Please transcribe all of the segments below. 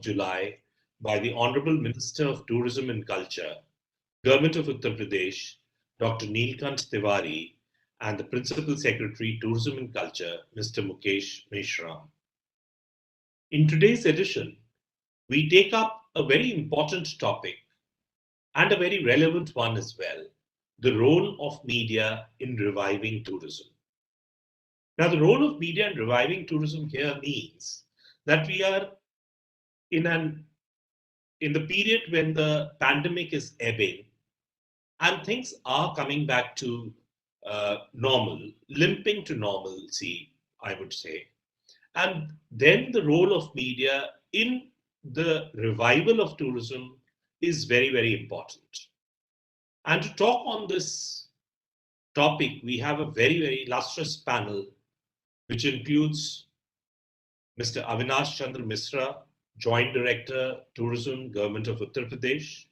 July by the Honorable Minister of Tourism and Culture, Government of Uttar Pradesh, Dr. Neelkant Tiwari, and the Principal Secretary, Tourism and Culture, Mr. Mukesh Meshram. In today's edition, we take up a very important topic and a very relevant one as well, the role of media in reviving tourism. Now, the role of media in reviving tourism here means that we are in an in the period when the pandemic is ebbing and things are coming back to normal, limping to normalcy, I would say. And then the role of media in the revival of tourism is very, very important. And to talk on this topic, we have a very, very lustrous panel, which includes Mr. Avinash Chandra Misra, Joint Director, Tourism, Government of Uttar Pradesh,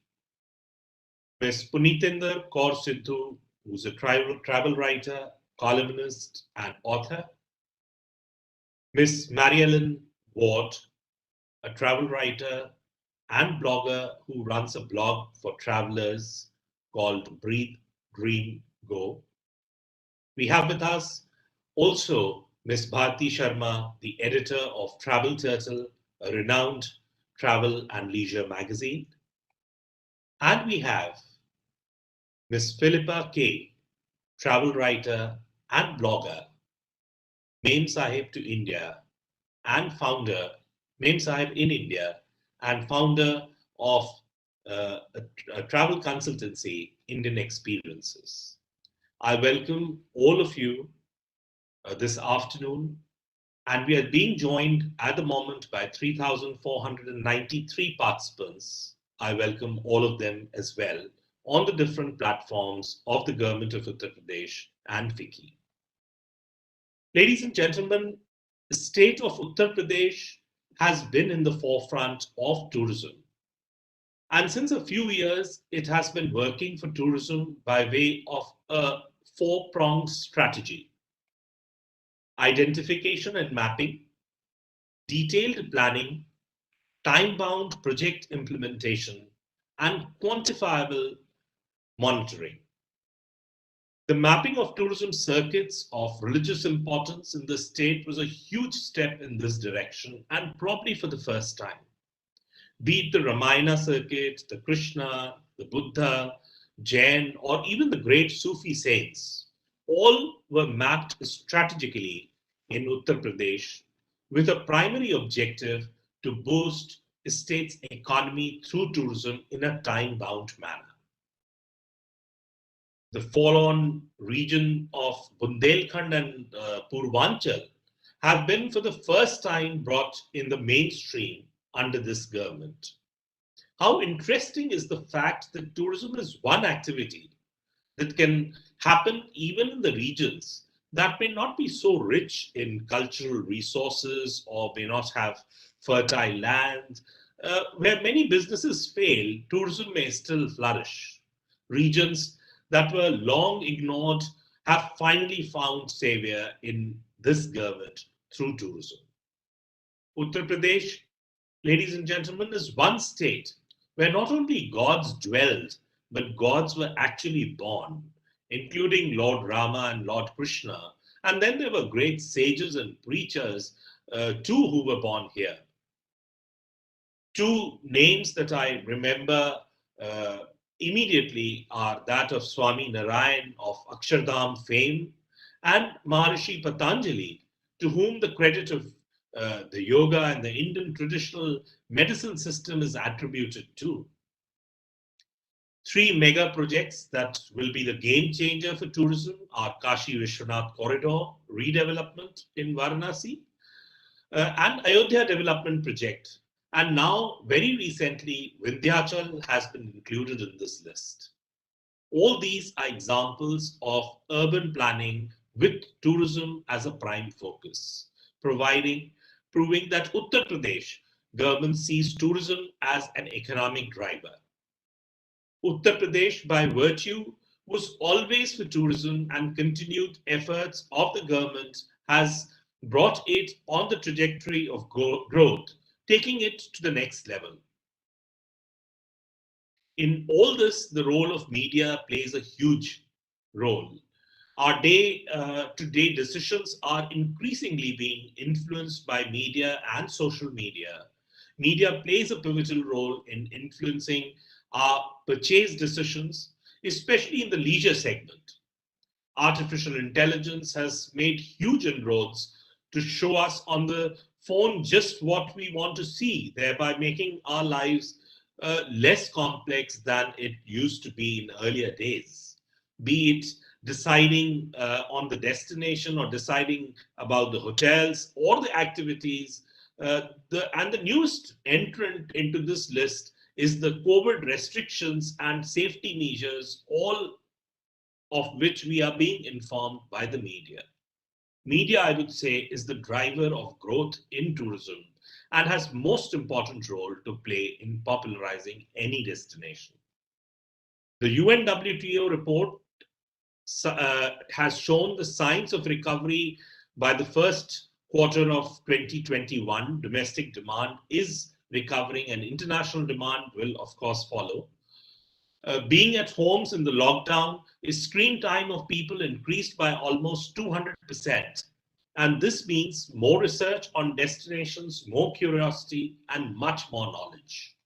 Ms. Punitender Kaur Sidhu, who's a travel writer, columnist, and author, Ms. Mary-Ellen Ward, a travel writer and blogger who runs a blog for travelers called Breathe, Dream, Go. We have with us also Ms. Bharti Sharma, the editor of Travel Turtle, a renowned travel and leisure magazine. And we have Ms. Philippa K, travel writer and blogger, Mem Sahib to India, and founder, Mem Sahib in India, and founder of a travel consultancy, Indian Experiences. I welcome all of you this afternoon, and we are being joined at the moment by 3,493 participants. I welcome all of them as well on the different platforms of the Government of Uttar Pradesh and FICCI. Ladies and gentlemen, the state of Uttar Pradesh has been in the forefront of tourism. And since a few years, it has been working for tourism by way of a four-pronged strategy: identification and mapping, detailed planning, time-bound project implementation, and quantifiable monitoring. The mapping of tourism circuits of religious importance in the state was a huge step in this direction, and probably for the first time. Be it the Ramayana circuit, the Krishna, the Buddha, Jain, or even the great Sufi saints, all were mapped strategically in Uttar Pradesh with a primary objective to boost the state's economy through tourism in a time-bound manner. The fall-on region of Bundelkhand and Purvanchal have been for the first time brought in the mainstream under this government. How interesting is the fact that tourism is one activity that can happen even in the regions that may not be so rich in cultural resources or may not have fertile land. Where many businesses fail, tourism may still flourish. Regions that were long ignored have finally found savior in this government through tourism. Uttar Pradesh, ladies and gentlemen, is one state where not only gods dwelled, but gods were actually born, including Lord Rama and Lord Krishna. And then there were great sages and preachers too who were born here. Two names that I remember immediately are that of Swami Narayan of Akshardham fame and Maharishi Patanjali, to whom the credit of the yoga and the Indian traditional medicine system is attributed to. Three mega projects that will be the game changer for tourism are Kashi Vishwanath Corridor redevelopment in Varanasi and Ayodhya Development Project. And now, very recently, Vindhyachal has been included in this list. All these are examples of urban planning with tourism as a prime focus, proving that Uttar Pradesh government sees tourism as an economic driver. Uttar Pradesh, by virtue, was always for tourism, and continued efforts of the government has brought it on the trajectory of growth taking it to the next level. In all this, the role of media plays a huge role. Our day-to-day decisions are increasingly being influenced by media and social media. Media plays a pivotal role in influencing our purchase decisions, especially in the leisure segment. Artificial intelligence has made huge inroads to show us on the phone just what we want to see, thereby making our lives less complex than it used to be in earlier days. Be it deciding on the destination or deciding about the hotels or the activities. And the newest entrant into this list is the COVID restrictions and safety measures, all of which we are being informed by the media. Media, I would say, is the driver of growth in tourism and has most important role to play in popularizing any destination. The UNWTO report has shown the signs of recovery by the first quarter of 2021. Domestic demand is recovering and international demand will, of course, follow. Being at homes in the lockdown, is screen time of people increased by almost 200%. And this means more research on destinations, more curiosity, and much more knowledge.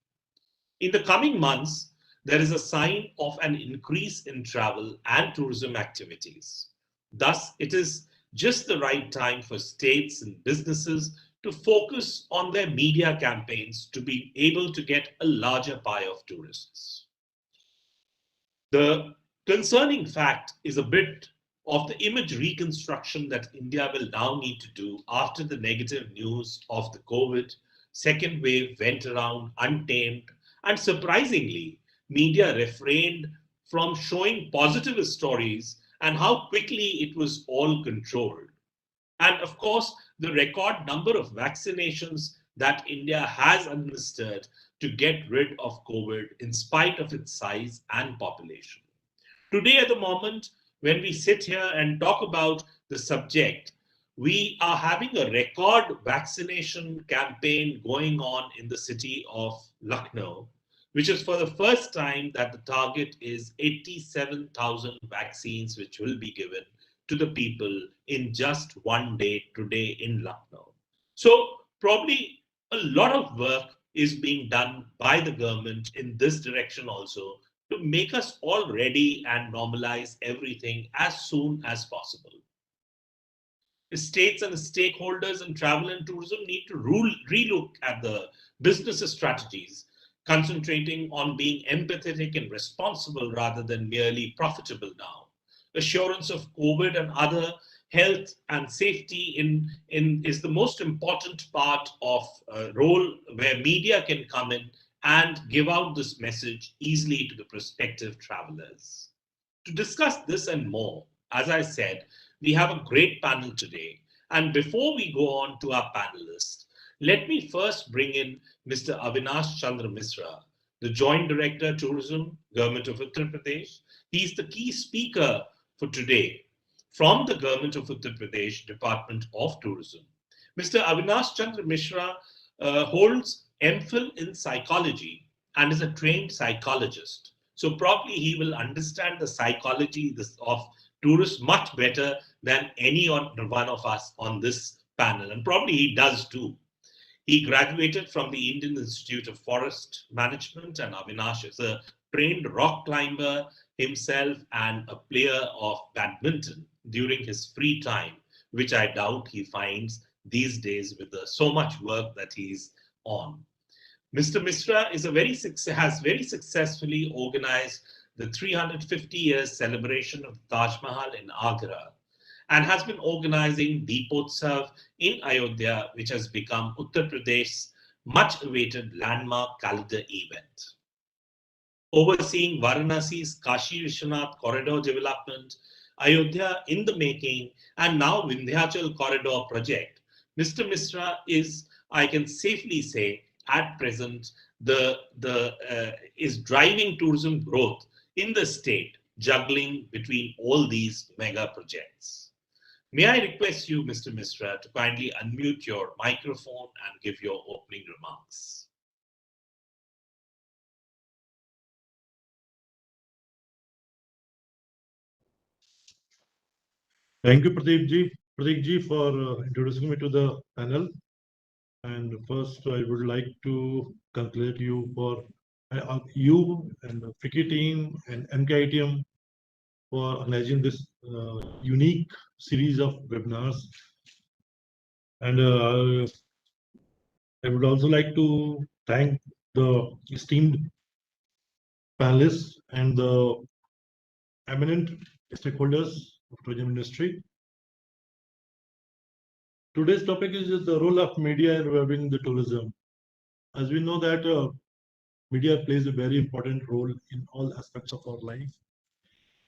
In the coming months, there is a sign of an increase in travel and tourism activities. Thus, it is just the right time for states and businesses to focus on their media campaigns to be able to get a larger pie of tourists. The concerning fact is a bit of the image reconstruction that India will now need to do after the negative news of the COVID second wave went around untamed, and surprisingly, media refrained from showing positive stories and how quickly it was all controlled. And of course, the record number of vaccinations that India has administered to get rid of COVID in spite of its size and population. Today, at the moment, when we sit here and talk about the subject, we are having a record vaccination campaign going on in the city of Lucknow, which is for the first time that the target is 87,000 vaccines, which will be given to the people in just one day today in Lucknow. So probably a lot of work is being done by the government in this direction also to make us all ready and normalize everything as soon as possible. The states and the stakeholders in travel and tourism need to relook at the business strategies, concentrating on being empathetic and responsible rather than merely profitable now. Assurance of COVID and other health and safety is the most important part of a role where media can come in and give out this message easily to the prospective travelers. To discuss this and more, as I said, we have a great panel today. And before we go on to our panelists, let me first bring in Mr. Avinash Chandra Misra, the Joint Director, Tourism, Government of Uttar Pradesh. He's the key speaker for today from the Government of Uttar Pradesh Department of Tourism. Mr. Avinash Chandra Mishra holds MPhil in psychology and is a trained psychologist. So probably he will understand the psychology of tourists much better than any one of us on this panel, and probably he does too. He graduated from the Indian Institute of Forest Management, and Avinash is a trained rock climber himself and a player of badminton during his free time, which I doubt he finds these days with so much work that he's on. Mr. Misra has very successfully organized the 350 years celebration of Taj Mahal in Agra and has been organizing Deepotsav in Ayodhya, which has become Uttar Pradesh's much awaited landmark calendar event. Overseeing Varanasi's Kashi Vishwanath corridor development, Ayodhya in the making, and now Vindhyachal corridor project, Mr. Misra is, I can safely say, at present, is driving tourism growth in the state, juggling between all these mega projects. May I request you, Mr. Misra, to kindly unmute your microphone and give your opening remarks. Thank you, Pradeep ji, for introducing me to the panel. And first, I would like to congratulate you for you and the FICCI team and MKITM for organizing this unique series of webinars. And I would also like to thank the esteemed panelists and the eminent stakeholders of tourism industry. Today's topic is the role of media in reviving the tourism. As we know that media plays a very important role in all aspects of our life,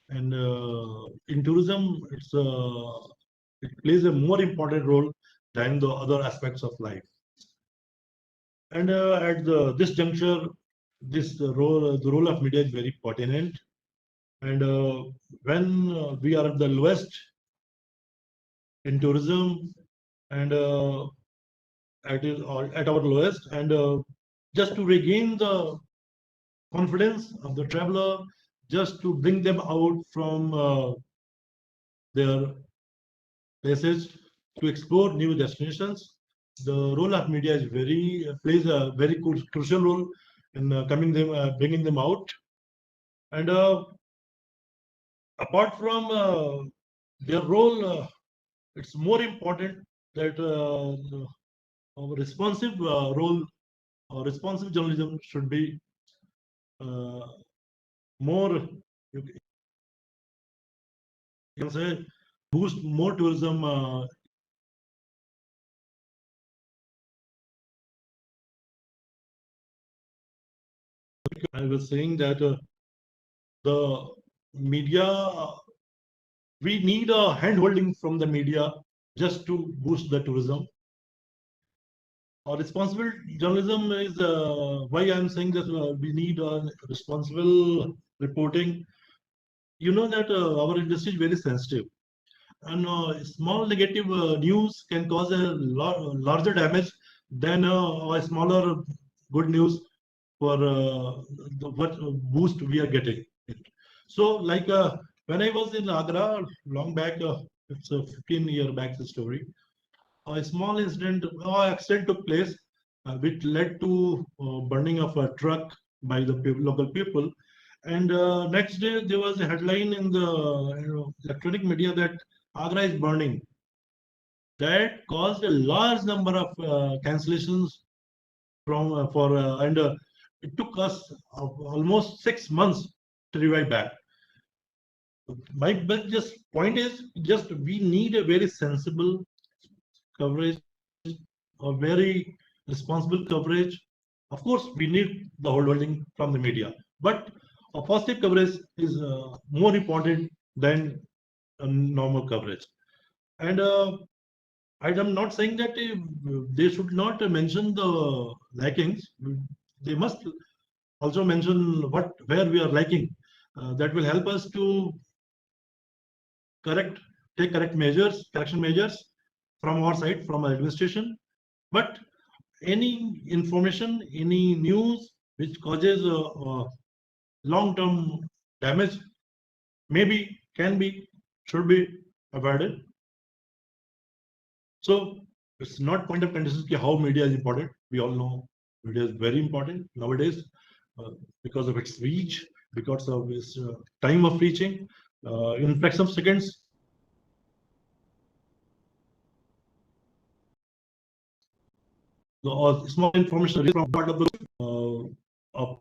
and in tourism, it plays a more important role than the other aspects of life. And this juncture, the role of media is very pertinent. And when we are at the lowest in tourism, and at our lowest, and just to regain the confidence of the traveler, just to bring them out from their places to explore new destinations. The role of media is plays a very crucial role in bringing them out. And apart from their role, it's more important that our responsive role or responsive journalism should be uh, more, you can say, boost more tourism. I was saying that the media, we need a hand-holding from the media just to boost the tourism. Responsible journalism is why I'm saying that we need responsible reporting. You know that our industry is very sensitive, and small negative news can cause a larger damage than a smaller good news for what boost we are getting. So, like when I was in Agra long back, it's a 15-year back story. A small incident or accident took place, which led to burning of a truck by the local people. And next day, there was a headline in the electronic media that Agra is burning. That caused a large number of cancellations from for and it took us almost 6 months to revive back. My but just point is just we need a very sensible coverage, a very responsible coverage. Of course, we need the whole holding from the media, but a positive coverage is more important than a normal coverage. And I am not saying that they should not mention the lackings. They must also mention where we are lacking. That will help us to take correction measures from our side, from our administration. But any information, any news which causes long-term damage, maybe, can be, should be avoided. So it's not point of contention how media is important. We all know media is very important nowadays because of its reach, because of its time of reaching. In fraction of seconds, the small information from part of the of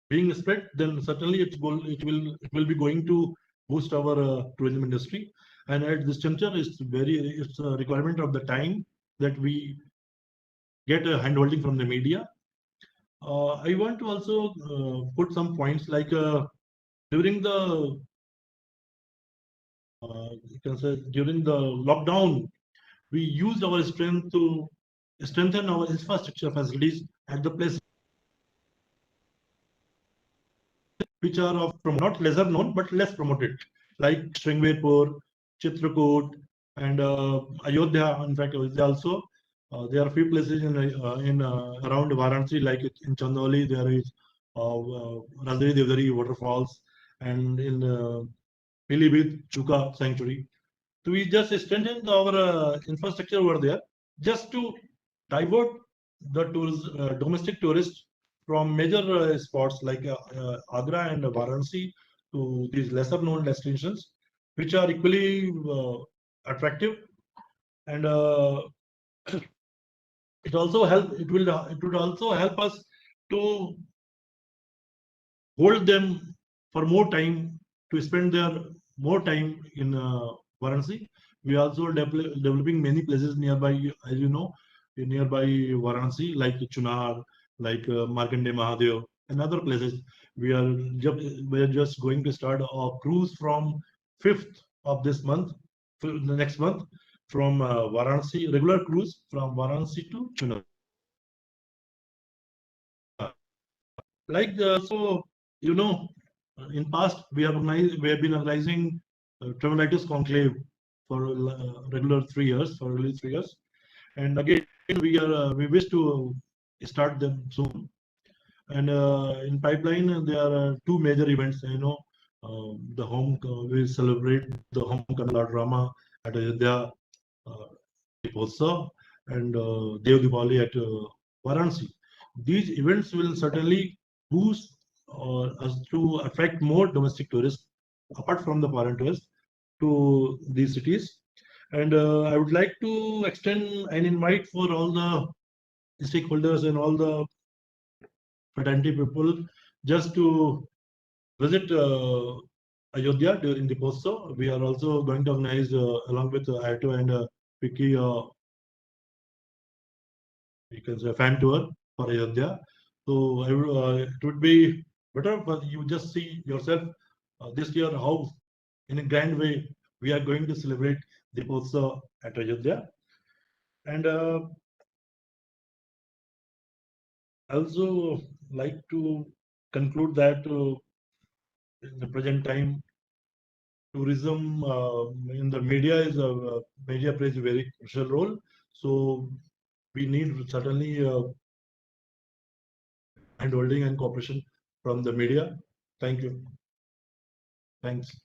being spread, then certainly it will be going to boost our tourism industry. And at this juncture, it's a requirement of the time that we get a handholding from the media. I want to also put some points like during the you can say during the lockdown, we used our strength to strengthen our infrastructure facilities at the place. which are of from not lesser known but less promoted, like Sringvepur, Chitrakoot, and Ayodhya. In fact, Ayodhya also. There are a few places in around Varanasi, like in Chandoli, there is Randari Devdari waterfalls, and in Pilibhit Chuka sanctuary. So we just strengthened our infrastructure over there just to divert the domestic tourists from major spots like Agra and Varanasi to these lesser known destinations, which are equally attractive, and it would also help us to hold them for more time, to spend their more time in Varanasi. We are also developing many places nearby, as you know, nearby Varanasi, like Chunar, like Markande Mahadev, and other places. We are we are just going to start a cruise from 5th of this month, the next month, from Varanasi, regular cruise from Varanasi to Chunar. Like so, you know, in past we have been organizing travel writers conclave for regularly 3 years, and again we wish to start them soon. And in pipeline there are two major events. You know, we celebrate the homecoming Lord Rama at Ayodhya, uh, Deepotsav, and Dev Diwali at Varanasi. These events will certainly boost us to attract more domestic tourists apart from the foreign tourists to these cities. And I would like to extend an invite for all the stakeholders and all the fraternity people just to visit Ayodhya during the Deepotsav. We are also going to organize along with IATO and FICCI, you can say, fan tour for Ayodhya. So it would be better, but you just see yourself this year how, in a grand way, we are going to celebrate Deepotsav at Ayodhya. And I also like to conclude that in the present time, tourism in the media is media plays a very crucial role. So we need certainly handholding and cooperation from the media. Thank you. Thanks.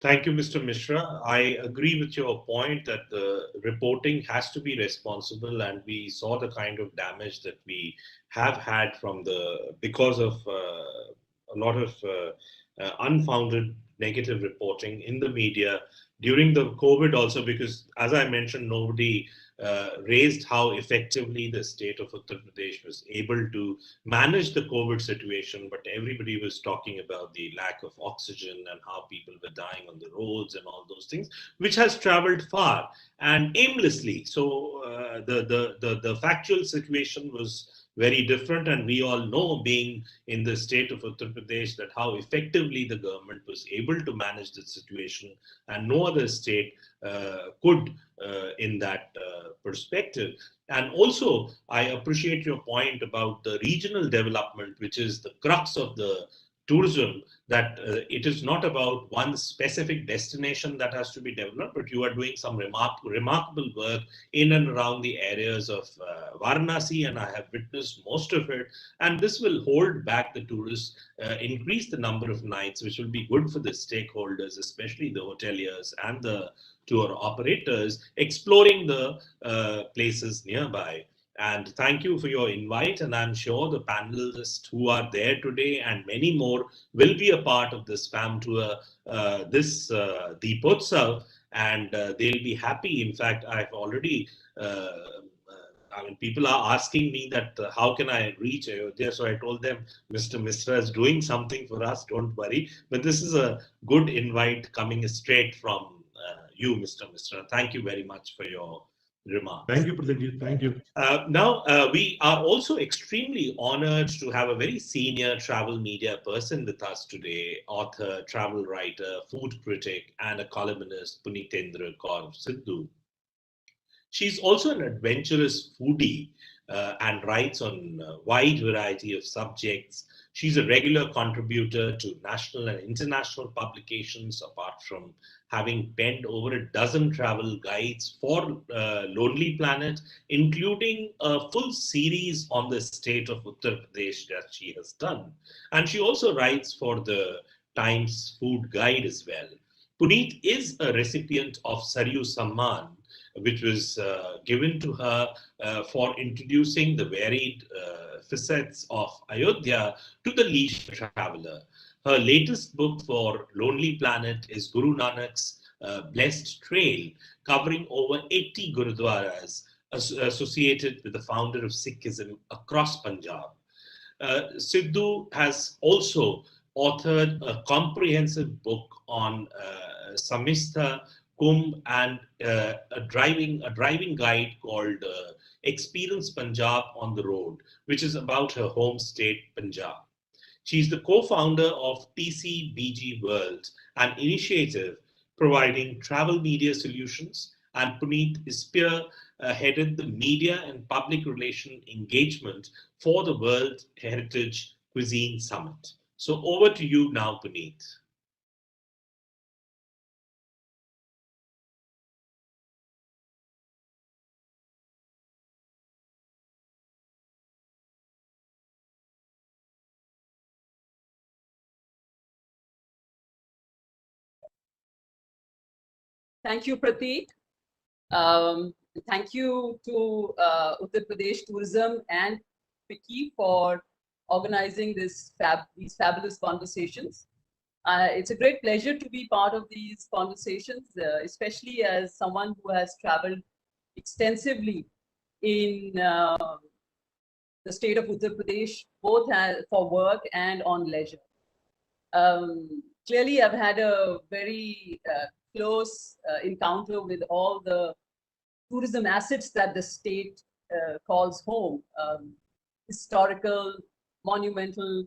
Thank you, Mr. Mishra. I agree with your point that the reporting has to be responsible, and we saw the kind of damage that we have had from the because of a lot of unfounded negative reporting in the media during the COVID also, because as I mentioned, nobody raised how effectively the state of Uttar Pradesh was able to manage the COVID situation, but everybody was talking about the lack of oxygen and how people were dying on the roads and all those things, which has traveled far and aimlessly. So the factual situation was very different, and we all know, being in the state of Uttar Pradesh, that how effectively the government was able to manage the situation, and no other state could in that perspective. And also, I appreciate your point about the regional development, which is the crux of the tourism, that it is not about one specific destination that has to be developed, but you are doing some remarkable work in and around the areas of Varanasi, and I have witnessed most of it. And this will hold back the tourists, increase the number of nights, which will be good for the stakeholders, especially the hoteliers and the tour operators, exploring the places nearby. And thank you for your invite. And I'm sure the panelists who are there today and many more will be a part of this FAM tour, this Deepotsav, and they'll be happy. In fact, I've already I mean, people are asking me that how can I reach Ayodhya? So I told them, Mr. Misra is doing something for us. Don't worry. But this is a good invite coming straight from you, Mr. Misra. Thank you very much for your remarks. Thank you, Pradeep. Thank you. Now, we are also extremely honored to have a very senior travel media person with us today, author, travel writer, food critic, and a columnist, Punitendra Kaur Sidhu. She's also an adventurous foodie and writes on a wide variety of subjects. She's a regular contributor to national and international publications, apart from having penned over a dozen travel guides for Lonely Planet, including a full series on the state of Uttar Pradesh that she has done. And she also writes for the Times Food Guide as well. Puneet is a recipient of Saryu Samman, which was given to her for introducing the varied facets of Ayodhya to the leisure traveler. Her latest book for Lonely Planet is Guru Nanak's Blessed Trail, covering over 80 gurudwaras associated with the founder of Sikhism across Punjab. Sidhu has also authored a comprehensive book on Samistha, Kumbh, and a driving guide called Experience Punjab on the Road, which is about her home state, Punjab. She's the co-founder of TCBG World, an initiative providing travel media solutions, and Puneet is spearheaded the media and public relation engagement for the World Heritage Cuisine Summit. So over to you now, Puneet. Thank you, Prateek. Thank you to Uttar Pradesh Tourism and FICCI for organizing these fabulous conversations. It's a great pleasure to be part of these conversations, especially as someone who has traveled extensively in the state of Uttar Pradesh, both for work and on leisure. Clearly, I've had a very close encounter with all the tourism assets that the state calls home: historical, monumental,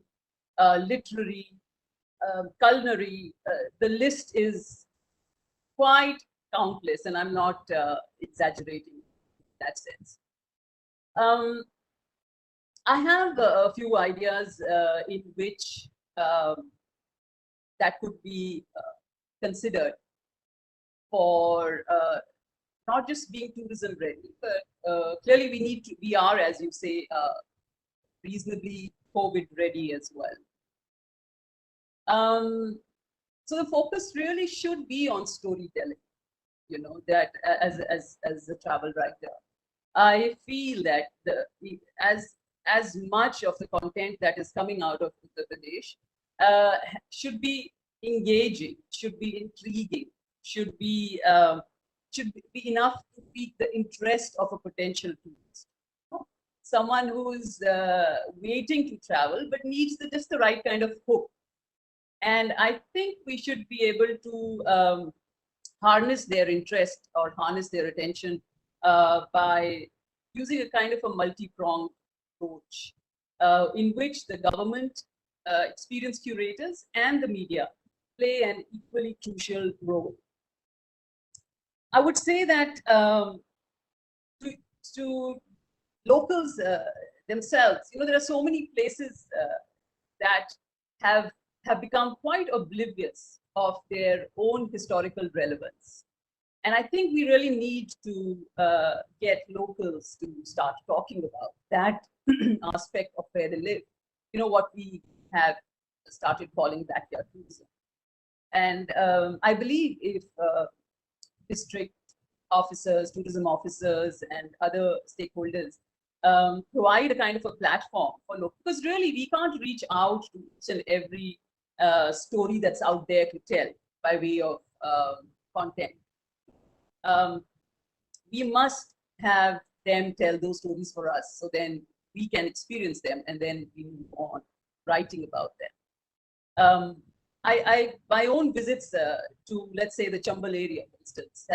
literary, culinary. The list is quite countless, and I'm not exaggerating in that sense. I have a few ideas in which that could be considered for not just being tourism ready, but clearly we are, as you say, reasonably COVID ready as well. So the focus really should be on storytelling. You know, that as a travel writer, I feel that as much of the content that is coming out of Uttar Pradesh should be engaging, should be intriguing, should be enough to pique the interest of a potential tourist. Someone who's waiting to travel but needs just the right kind of hook. And I think we should be able to harness their interest or harness their attention by using a kind of a multi-pronged approach in which the government, experienced curators, and the media play an equally crucial role. I would say that to locals themselves, you know, there are so many places that have become quite oblivious of their own historical relevance. And I think we really need to get locals to start talking about that aspect of where they live. You know, what we have started calling backyard tourism. And I believe if district officers, tourism officers, and other stakeholders provide a kind of a platform for local, because really we can't reach out to each and every story that's out there to tell by way of content. We must have them tell those stories for us, so then we can experience them and then we move on writing about them. My own visits to, let's say, the Chambal area, for instance,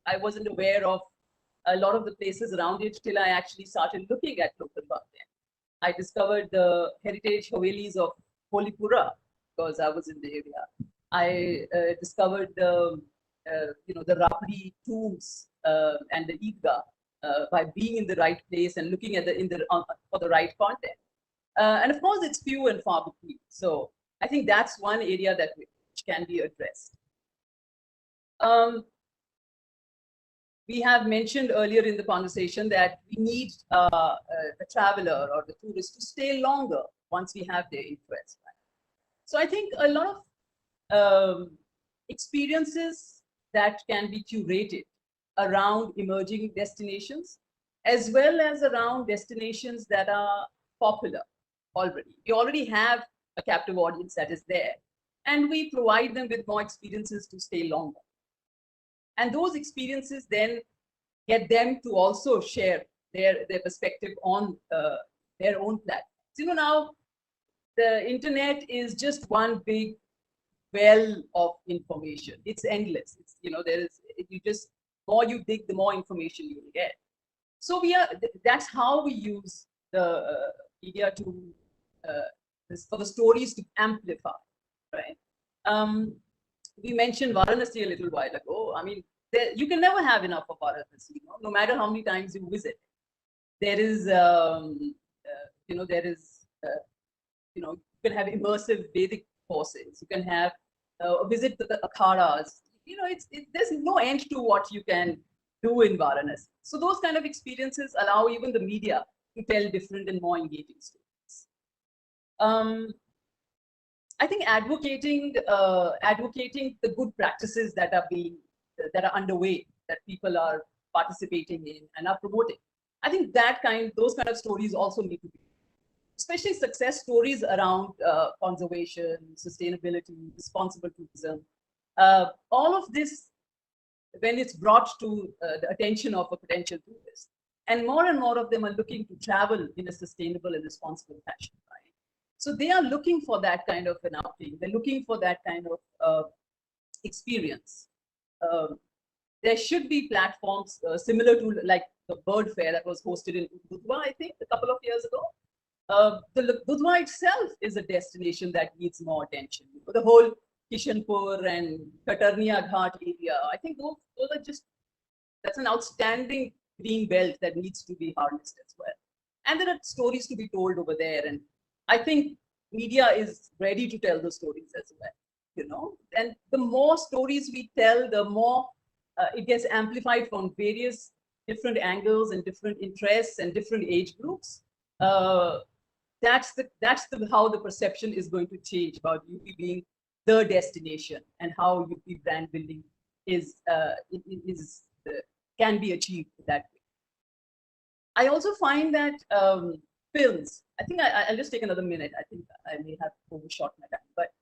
I wasn't aware of a lot of the places around it till I actually started looking at local content. I discovered the heritage Havelis of Holipura because I was in the area. I discovered the Rapdi tombs and the Eidgah by being in the right place and looking at for the right content. And of course, it's few and far between. So I think that's one area which can be addressed. We have mentioned earlier in the conversation that we need the traveler or the tourist to stay longer once we have their interest. Right? So I think a lot of experiences that can be curated around emerging destinations, as well as around destinations that are popular already. We already have a captive audience that is there, and we provide them with more experiences to stay longer. And those experiences then get them to also share their perspective on their own platforms. Now the internet is just one big well of information. It's endless. More you dig, the more information you will get. So that's how we use the media for the stories to amplify, right? We mentioned Varanasi a little while ago. I mean, you can never have enough of Varanasi, no matter how many times you visit. There is, you can have immersive Vedic courses. You can have a visit to the akharas. There's no end to what you can do in Varanasi. So those kind of experiences allow even the media to tell different and more engaging stories. I think advocating the good practices that are underway, that people are participating in and are promoting. I think those kind of stories also need to be, especially success stories around conservation, sustainability, responsible tourism. All of this, when it's brought to the attention of a potential tourist, and more of them are looking to travel in a sustainable and responsible fashion, right? So they are looking for that kind of an outing. They're looking for that kind of experience. There should be platforms similar to like the bird fair that was hosted in Uttar, I think, a couple of years ago. The Budva itself is a destination that needs more attention. The whole Kishanpur and Katarnia Ghat area, I think those are that's an outstanding green belt that needs to be harnessed as well. And there are stories to be told over there. And I think media is ready to tell those stories as well, And the more stories we tell, the more it gets amplified from various different angles and different interests and different age groups. That's how the perception is going to change about UP being the destination and how UP brand building can be achieved that way. I also find that films, I think I'll just take another minute. I think I may have overshot my time, but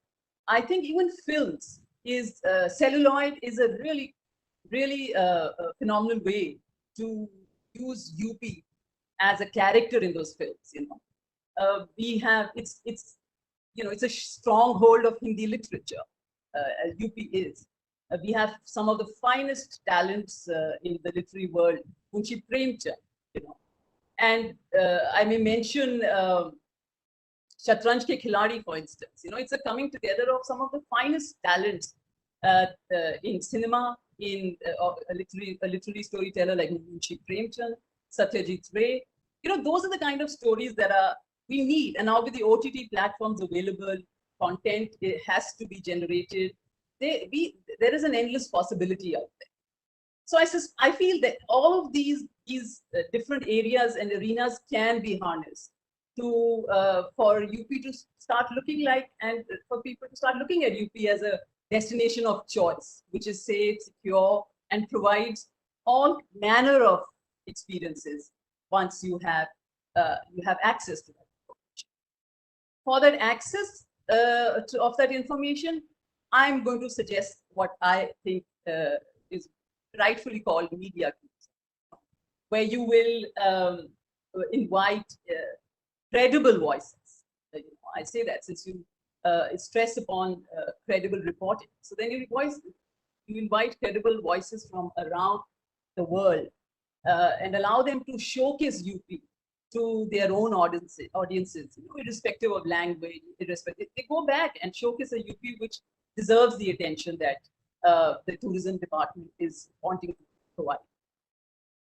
I think even films celluloid is a really, really phenomenal way to use UP as a character in those films. We have it's a stronghold of Hindi literature. UP is. We have some of the finest talents in the literary world, Munshi Premchand, and I may mention Shatranj Ke Khiladi, for instance. It's a coming together of some of the finest talents in cinema, in a literary storyteller like Munshi Premchand, Satyajit Ray. Those are the kind of stories that we need. And now with the OTT platforms available, content has to be generated. There is an endless possibility out there. So I feel that all of these different areas and arenas can be harnessed for UP to start looking like, and for people to start looking at UP as a destination of choice, which is safe, secure, and provides all manner of experiences once you have access to that information. For that access of that information, I'm going to suggest what I think is rightfully called media tourism, where you will invite credible voices. I say that since you stress upon credible reporting. So then you invite credible voices from around the world and allow them to showcase UP to their own audiences, irrespective of language, they go back and showcase a UP which deserves the attention that the tourism department is wanting to provide.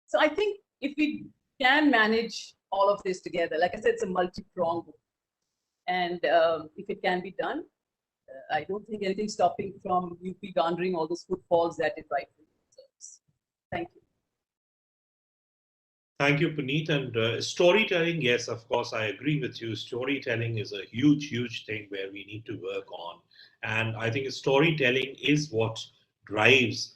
So I think if we can manage all of this together, like I said, it's a multi-pronged, and if it can be done, I don't think anything stopping from UP garnering all those footfalls that it rightfully deserves. Thank you. Thank you, Puneet. And storytelling, yes, of course, I agree with you. Storytelling is a huge, huge thing where we need to work on. And I think storytelling is what drives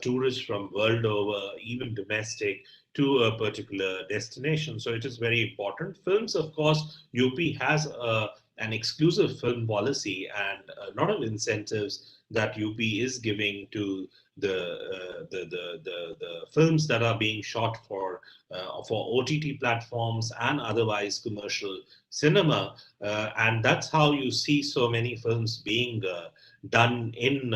tourists from world over, even domestic, to a particular destination. So it is very important. Films, of course, UP has an exclusive film policy and a lot of incentives that UP is giving to the films that are being shot for OTT platforms and otherwise commercial cinema. And that's how you see so many films being done in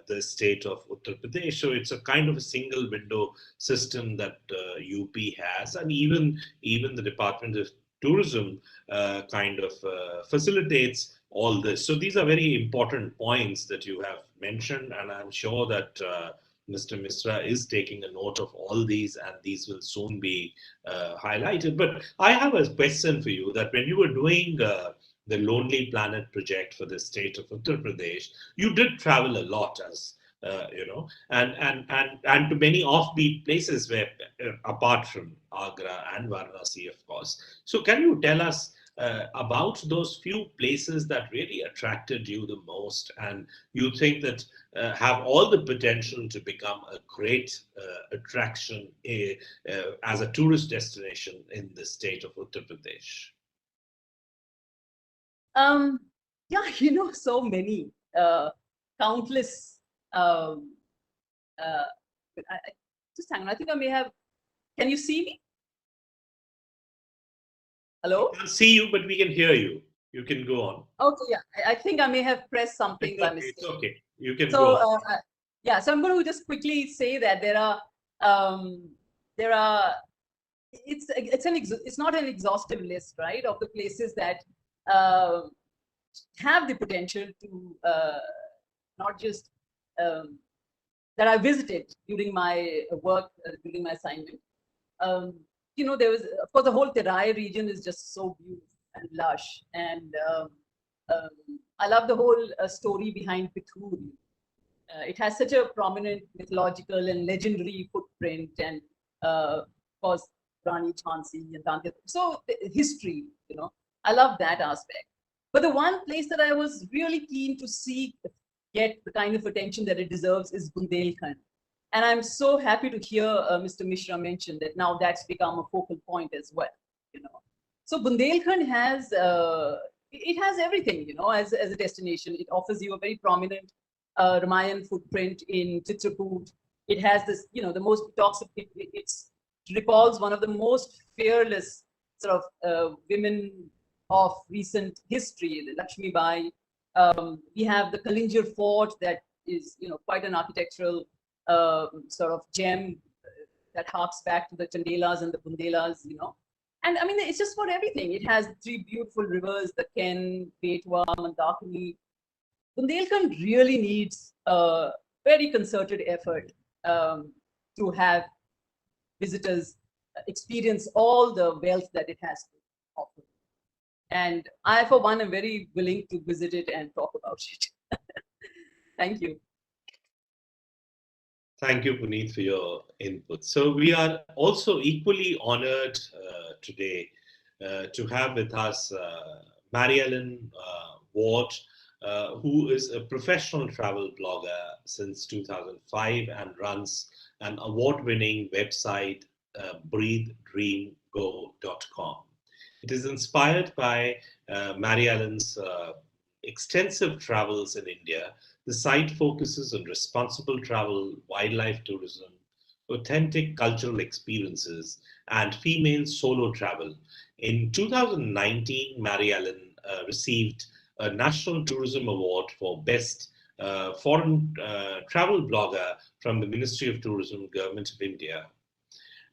the state of Uttar Pradesh. So it's a kind of a single window system that UP has, and even the Department of Tourism kind of facilitates all this. So these are very important points that you have mentioned, and I'm sure that Mr. Misra is taking a note of all these, and these will soon be highlighted. But I have a question for you: that when you were doing the Lonely Planet project for the state of Uttar Pradesh, you did travel a lot, as and to many offbeat places where, apart from Agra and Varanasi, of course. So, can you tell us about those few places that really attracted you the most, and you think that have all the potential to become a great attraction as a tourist destination in the state of Uttar Pradesh? Yeah, so many, countless. Just hang on. I think I may have. Can you see me? Hello? I can't see you, but we can hear you. You can go on. Okay, yeah. I think I may have pressed something It's by okay. mistake. It's okay. You can So, go on. yeah. So I'm going to just quickly say that there are. It's not an exhaustive list, right, of the places that have the potential to not just that I visited during my work, during my assignment. There was, of course, the whole Terai region is just so beautiful and lush. And I love the whole story behind Pithur. It has such a prominent mythological and legendary footprint, and of course, Rani Jhansi and Tantra. So, history, I love that aspect. But the one place that I was really keen to see get the kind of attention that it deserves is Bundelkhand. And I'm so happy to hear Mr. Mishra mention that now that's become a focal point as well. So Bundelkhand has it has everything, as a destination. It offers you a very prominent Ramayan footprint in Chitrakoot. It has this, the most talks of it recalls one of the most fearless sort of women of recent history, the Lakshmi Bai. We have the Kalinjar Fort that is, quite an architectural sort of gem that harks back to the Chandelas and the Bundelas, And I mean, it's just for everything. It has 3 beautiful rivers, the Ken, Betwa, Mandakini. Bundelkhand really needs a very concerted effort to have visitors experience all the wealth that it has to offer. And I, for one, am very willing to visit it and talk about it. Thank you. Thank you, Puneet, for your input. So we are also equally honored today to have with us Mary Ellen Ward, who is a professional travel blogger since 2005 and runs an award-winning website, breathedreamgo.com. It is inspired by Mary Ellen's extensive travels in India. The site focuses on responsible travel, wildlife tourism, authentic cultural experiences, and female solo travel. In 2019, Mary Ellen received a National Tourism Award for Best Foreign Travel Blogger from the Ministry of Tourism, Government of India.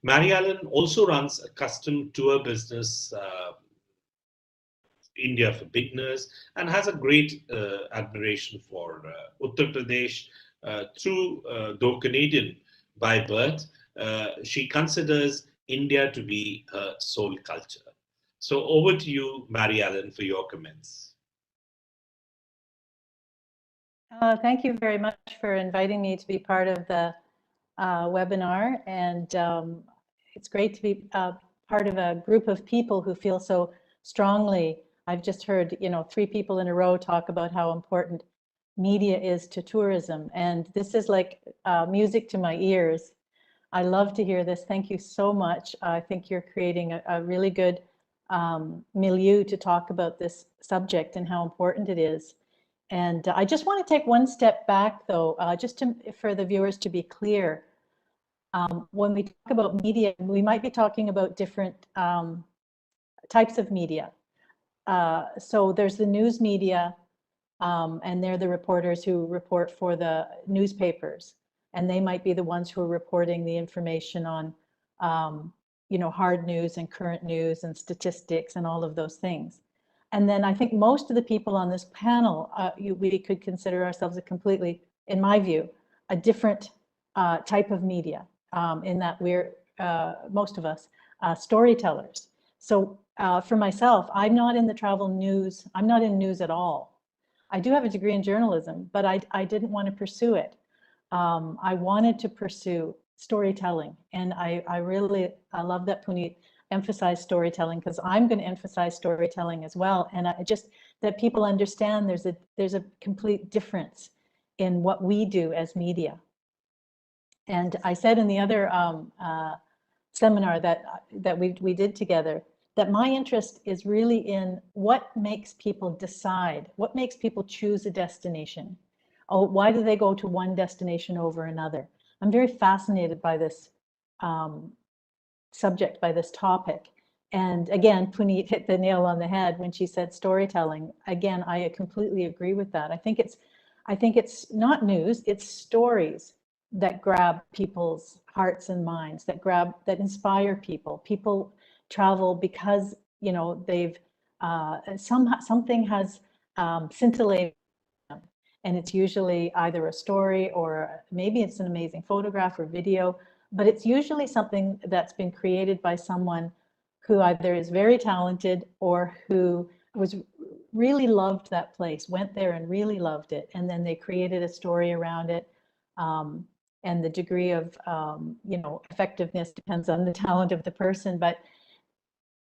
Mary Ellen also runs a custom tour business, India for Beginners, and has a great admiration for Uttar Pradesh. Though Canadian by birth, she considers India to be a soul culture. So over to you, Mary Ellen, for your comments. Thank you very much for inviting me to be part of the webinar. And it's great to be part of a group of people who feel so strongly. I've just heard, 3 people in a row talk about how important media is to tourism. And this is like music to my ears. I love to hear this. Thank you so much. I think you're creating a really good milieu to talk about this subject and how important it is. And I just want to take one step back, though, for the viewers to be clear. When we talk about media, we might be talking about different types of media. So there's the news media, and they're the reporters who report for the newspapers. And they might be the ones who are reporting the information on, hard news and current news and statistics and all of those things. And then I think most of the people on this panel, we could consider ourselves in my view, a different type of media, in that we're, most of us, storytellers. So for myself, I'm not in the travel news. I'm not in news at all. I do have a degree in journalism, but I didn't want to pursue it. I wanted to pursue storytelling. And I love that Puneet emphasized storytelling, because I'm going to emphasize storytelling as well. And that people understand there's a complete difference in what we do as media. And I said in the other seminar that we did together, that my interest is really in what makes people decide, what makes people choose a destination. Oh, why do they go to one destination over another? I'm very fascinated by this subject, by this topic. And again, Puneet hit the nail on the head when she said storytelling. Again, I completely agree with that. I think it's not news, it's stories that grab people's hearts and minds, that inspire people. People travel because, they've something has scintillated them. And it's usually either a story, or maybe it's an amazing photograph or video, but it's usually something that's been created by someone who either is very talented or who really loved that place, went there and really loved it. And then they created a story around it. And the degree of, effectiveness depends on the talent of the person. But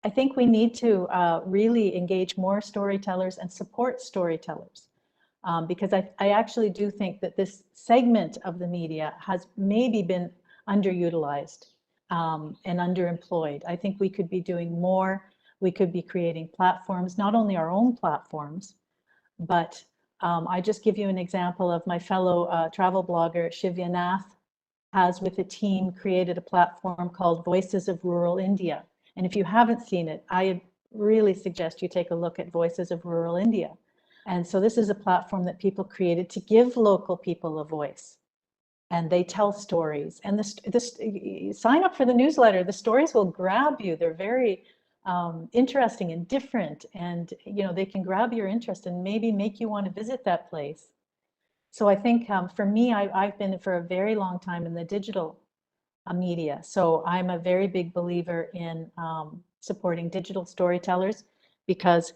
I think we need to really engage more storytellers and support storytellers. Because I actually do think that this segment of the media has maybe been underutilized and underemployed. I think we could be doing more. We could be creating platforms, not only our own platforms, but I just give you an example of my fellow travel blogger, Shivya Nath, has with a team created a platform called Voices of Rural India. And if you haven't seen it, I really suggest you take a look at Voices of Rural India. And so this is a platform that people created to give local people a voice. And they tell stories. And sign up for the newsletter. The stories will grab you. They're very interesting and different. And they can grab your interest and maybe make you want to visit that place. So I think for me, I've been for a very long time in the digital media. So I'm a very big believer in supporting digital storytellers, because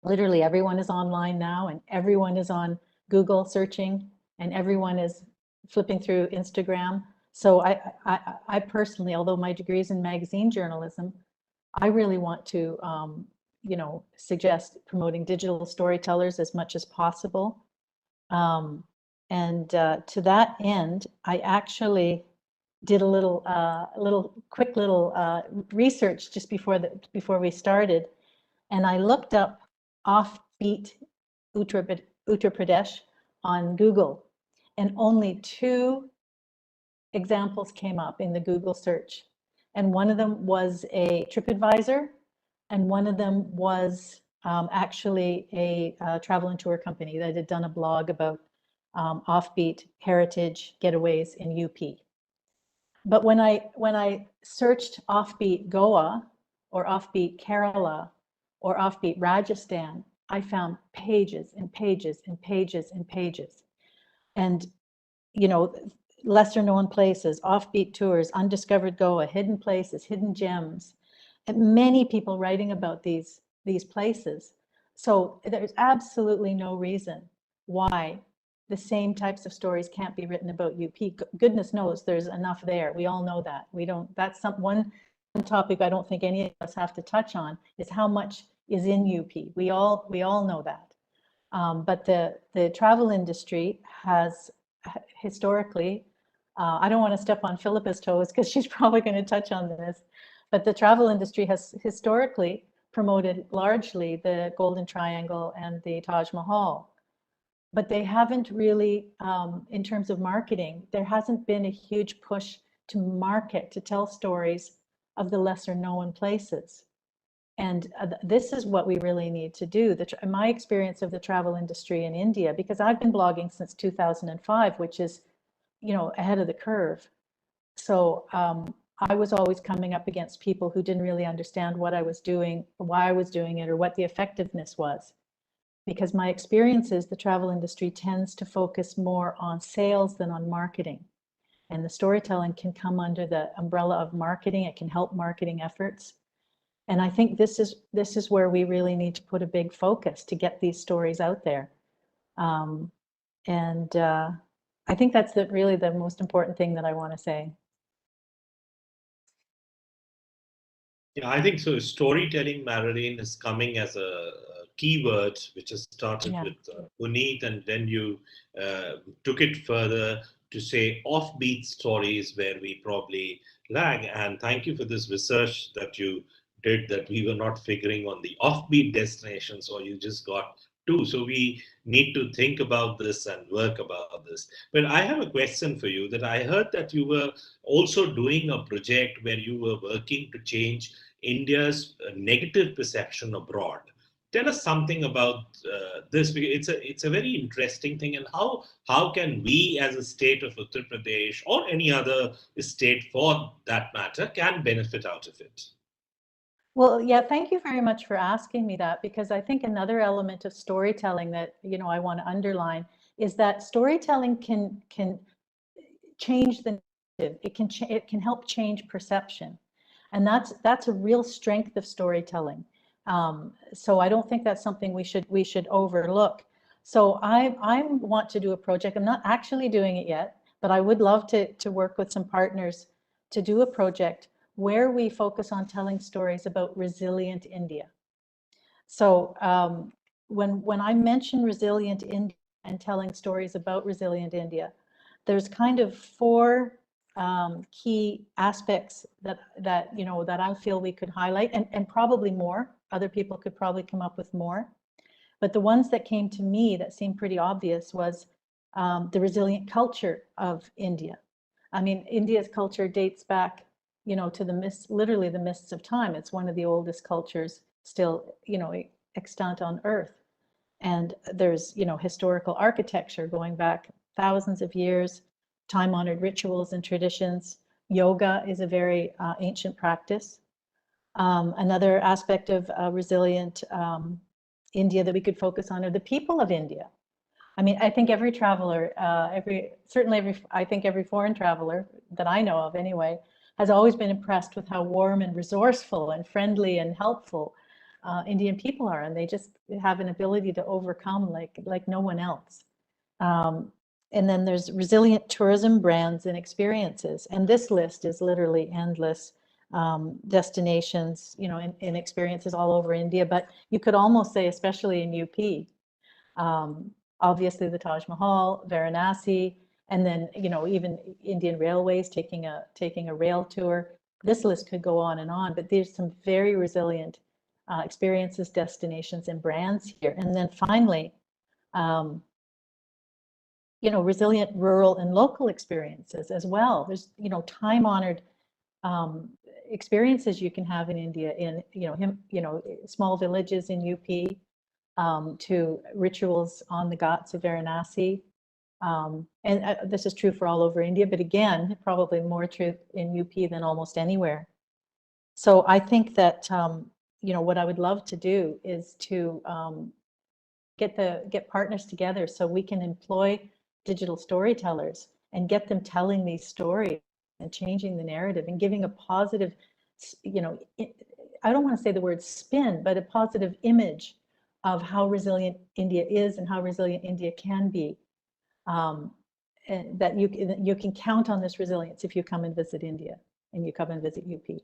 literally everyone is online now, and everyone is on Google searching, and everyone is flipping through Instagram. So I personally, although my degree is in magazine journalism, I really want to suggest promoting digital storytellers as much as possible. And to that end, I actually did a little quick research just before we started, and I looked up offbeat Uttar Pradesh on Google, and only 2 examples came up in the Google search, and one of them was a TripAdvisor, and one of them was actually a travel and tour company that had done a blog about offbeat heritage getaways in UP. But when I searched offbeat Goa, or offbeat Kerala, or offbeat Rajasthan, I found pages and pages and pages and pages. And lesser known places, offbeat tours, undiscovered Goa, hidden places, hidden gems, and many people writing about these places. So there's absolutely no reason why the same types of stories can't be written about UP. Goodness knows there's enough there. We all know that. We don't, that's one topic I don't think any of us have to touch on, is how much is in UP. We all know that. But the travel industry has historically, I don't want to step on Philippa's toes because she's probably going to touch on this, but the travel industry has historically promoted largely the Golden Triangle and the Taj Mahal. But they haven't really, in terms of marketing, there hasn't been a huge push to market, to tell stories of the lesser known places. And this is what we really need to do. My experience of the travel industry in India, because I've been blogging since 2005, which is, ahead of the curve. So I was always coming up against people who didn't really understand what I was doing, why I was doing it, or what the effectiveness was. Because my experience is the travel industry tends to focus more on sales than on marketing. And the storytelling can come under the umbrella of marketing. It can help marketing efforts. And I think this is where we really need to put a big focus to get these stories out there. I think that's really the most important thing that I want to say. Yeah, I think so. Storytelling, Marilyn, is coming as a keyword which has started with Puneet, and then you took it further to say offbeat stories where we probably lag. And thank you for this research that you did, that we were not figuring on the offbeat destinations, or you just got two. So we need to think about this and work about this. But I have a question for you, that I heard that you were also doing a project where you were working to change India's negative perception abroad. Tell us something about this, because it's a very interesting thing, and how can we as a state of Uttar Pradesh, or any other state for that matter, can benefit out of it? Well, yeah, thank you very much for asking me that, because I think another element of storytelling that I want to underline is that storytelling can change the narrative. It can help change perception, and that's a real strength of storytelling. So I don't think that's something we should overlook. So I want to do a project. I'm not actually doing it yet, but I would love to work with some partners to do a project where we focus on telling stories about resilient India. So when I mention resilient India and telling stories about resilient India, there's kind of four key aspects that I feel we could highlight, and probably more. Other people could probably come up with more. But the ones that came to me that seemed pretty obvious was the resilient culture of India. I mean, India's culture dates back, to literally the mists of time. It's one of the oldest cultures still, extant on Earth. And there's, historical architecture going back thousands of years, time-honored rituals and traditions. Yoga is a very ancient practice. Another aspect of resilient India that we could focus on are the people of India. I mean, I think every traveler, I think every foreign traveler that I know of anyway, has always been impressed with how warm and resourceful and friendly and helpful Indian people are, and they just have an ability to overcome like no one else. And then there's resilient tourism brands and experiences, and this list is literally endless. Destinations, and experiences all over India, but you could almost say, especially in UP, obviously the Taj Mahal, Varanasi, and then even Indian Railways taking a rail tour. This list could go on and on, but there's some very resilient experiences, destinations, and brands here. And then finally, resilient rural and local experiences as well. There's time-honored experiences you can have in India, in small villages in UP, to rituals on the Ghats of Varanasi. And this is true for all over India, but again, probably more true in UP than almost anywhere. So I think that what I would love to do is to get partners together so we can employ digital storytellers and get them telling these stories and changing the narrative and giving a positive, you know, I don't want to say the word spin, but a positive image of how resilient India is and how resilient India can be. And that you can count on this resilience if you come and visit India and you come and visit UP.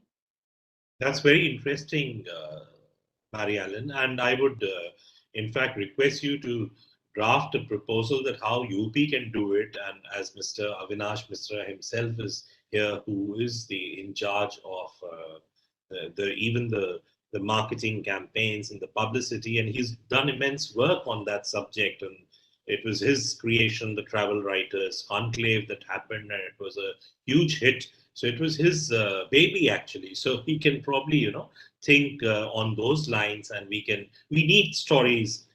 That's very interesting, Mary Ellen, and I would, in fact, request you to draft a proposal that how UP can do it, and as Mr. Avinash Mishra himself is here, who is in charge of even the marketing campaigns and the publicity, and he's done immense work on that subject. And it was his creation, the Travel Writers Conclave, that happened, and it was a huge hit. So it was his baby, actually. So he can probably, you know, think on those lines, and we need stories,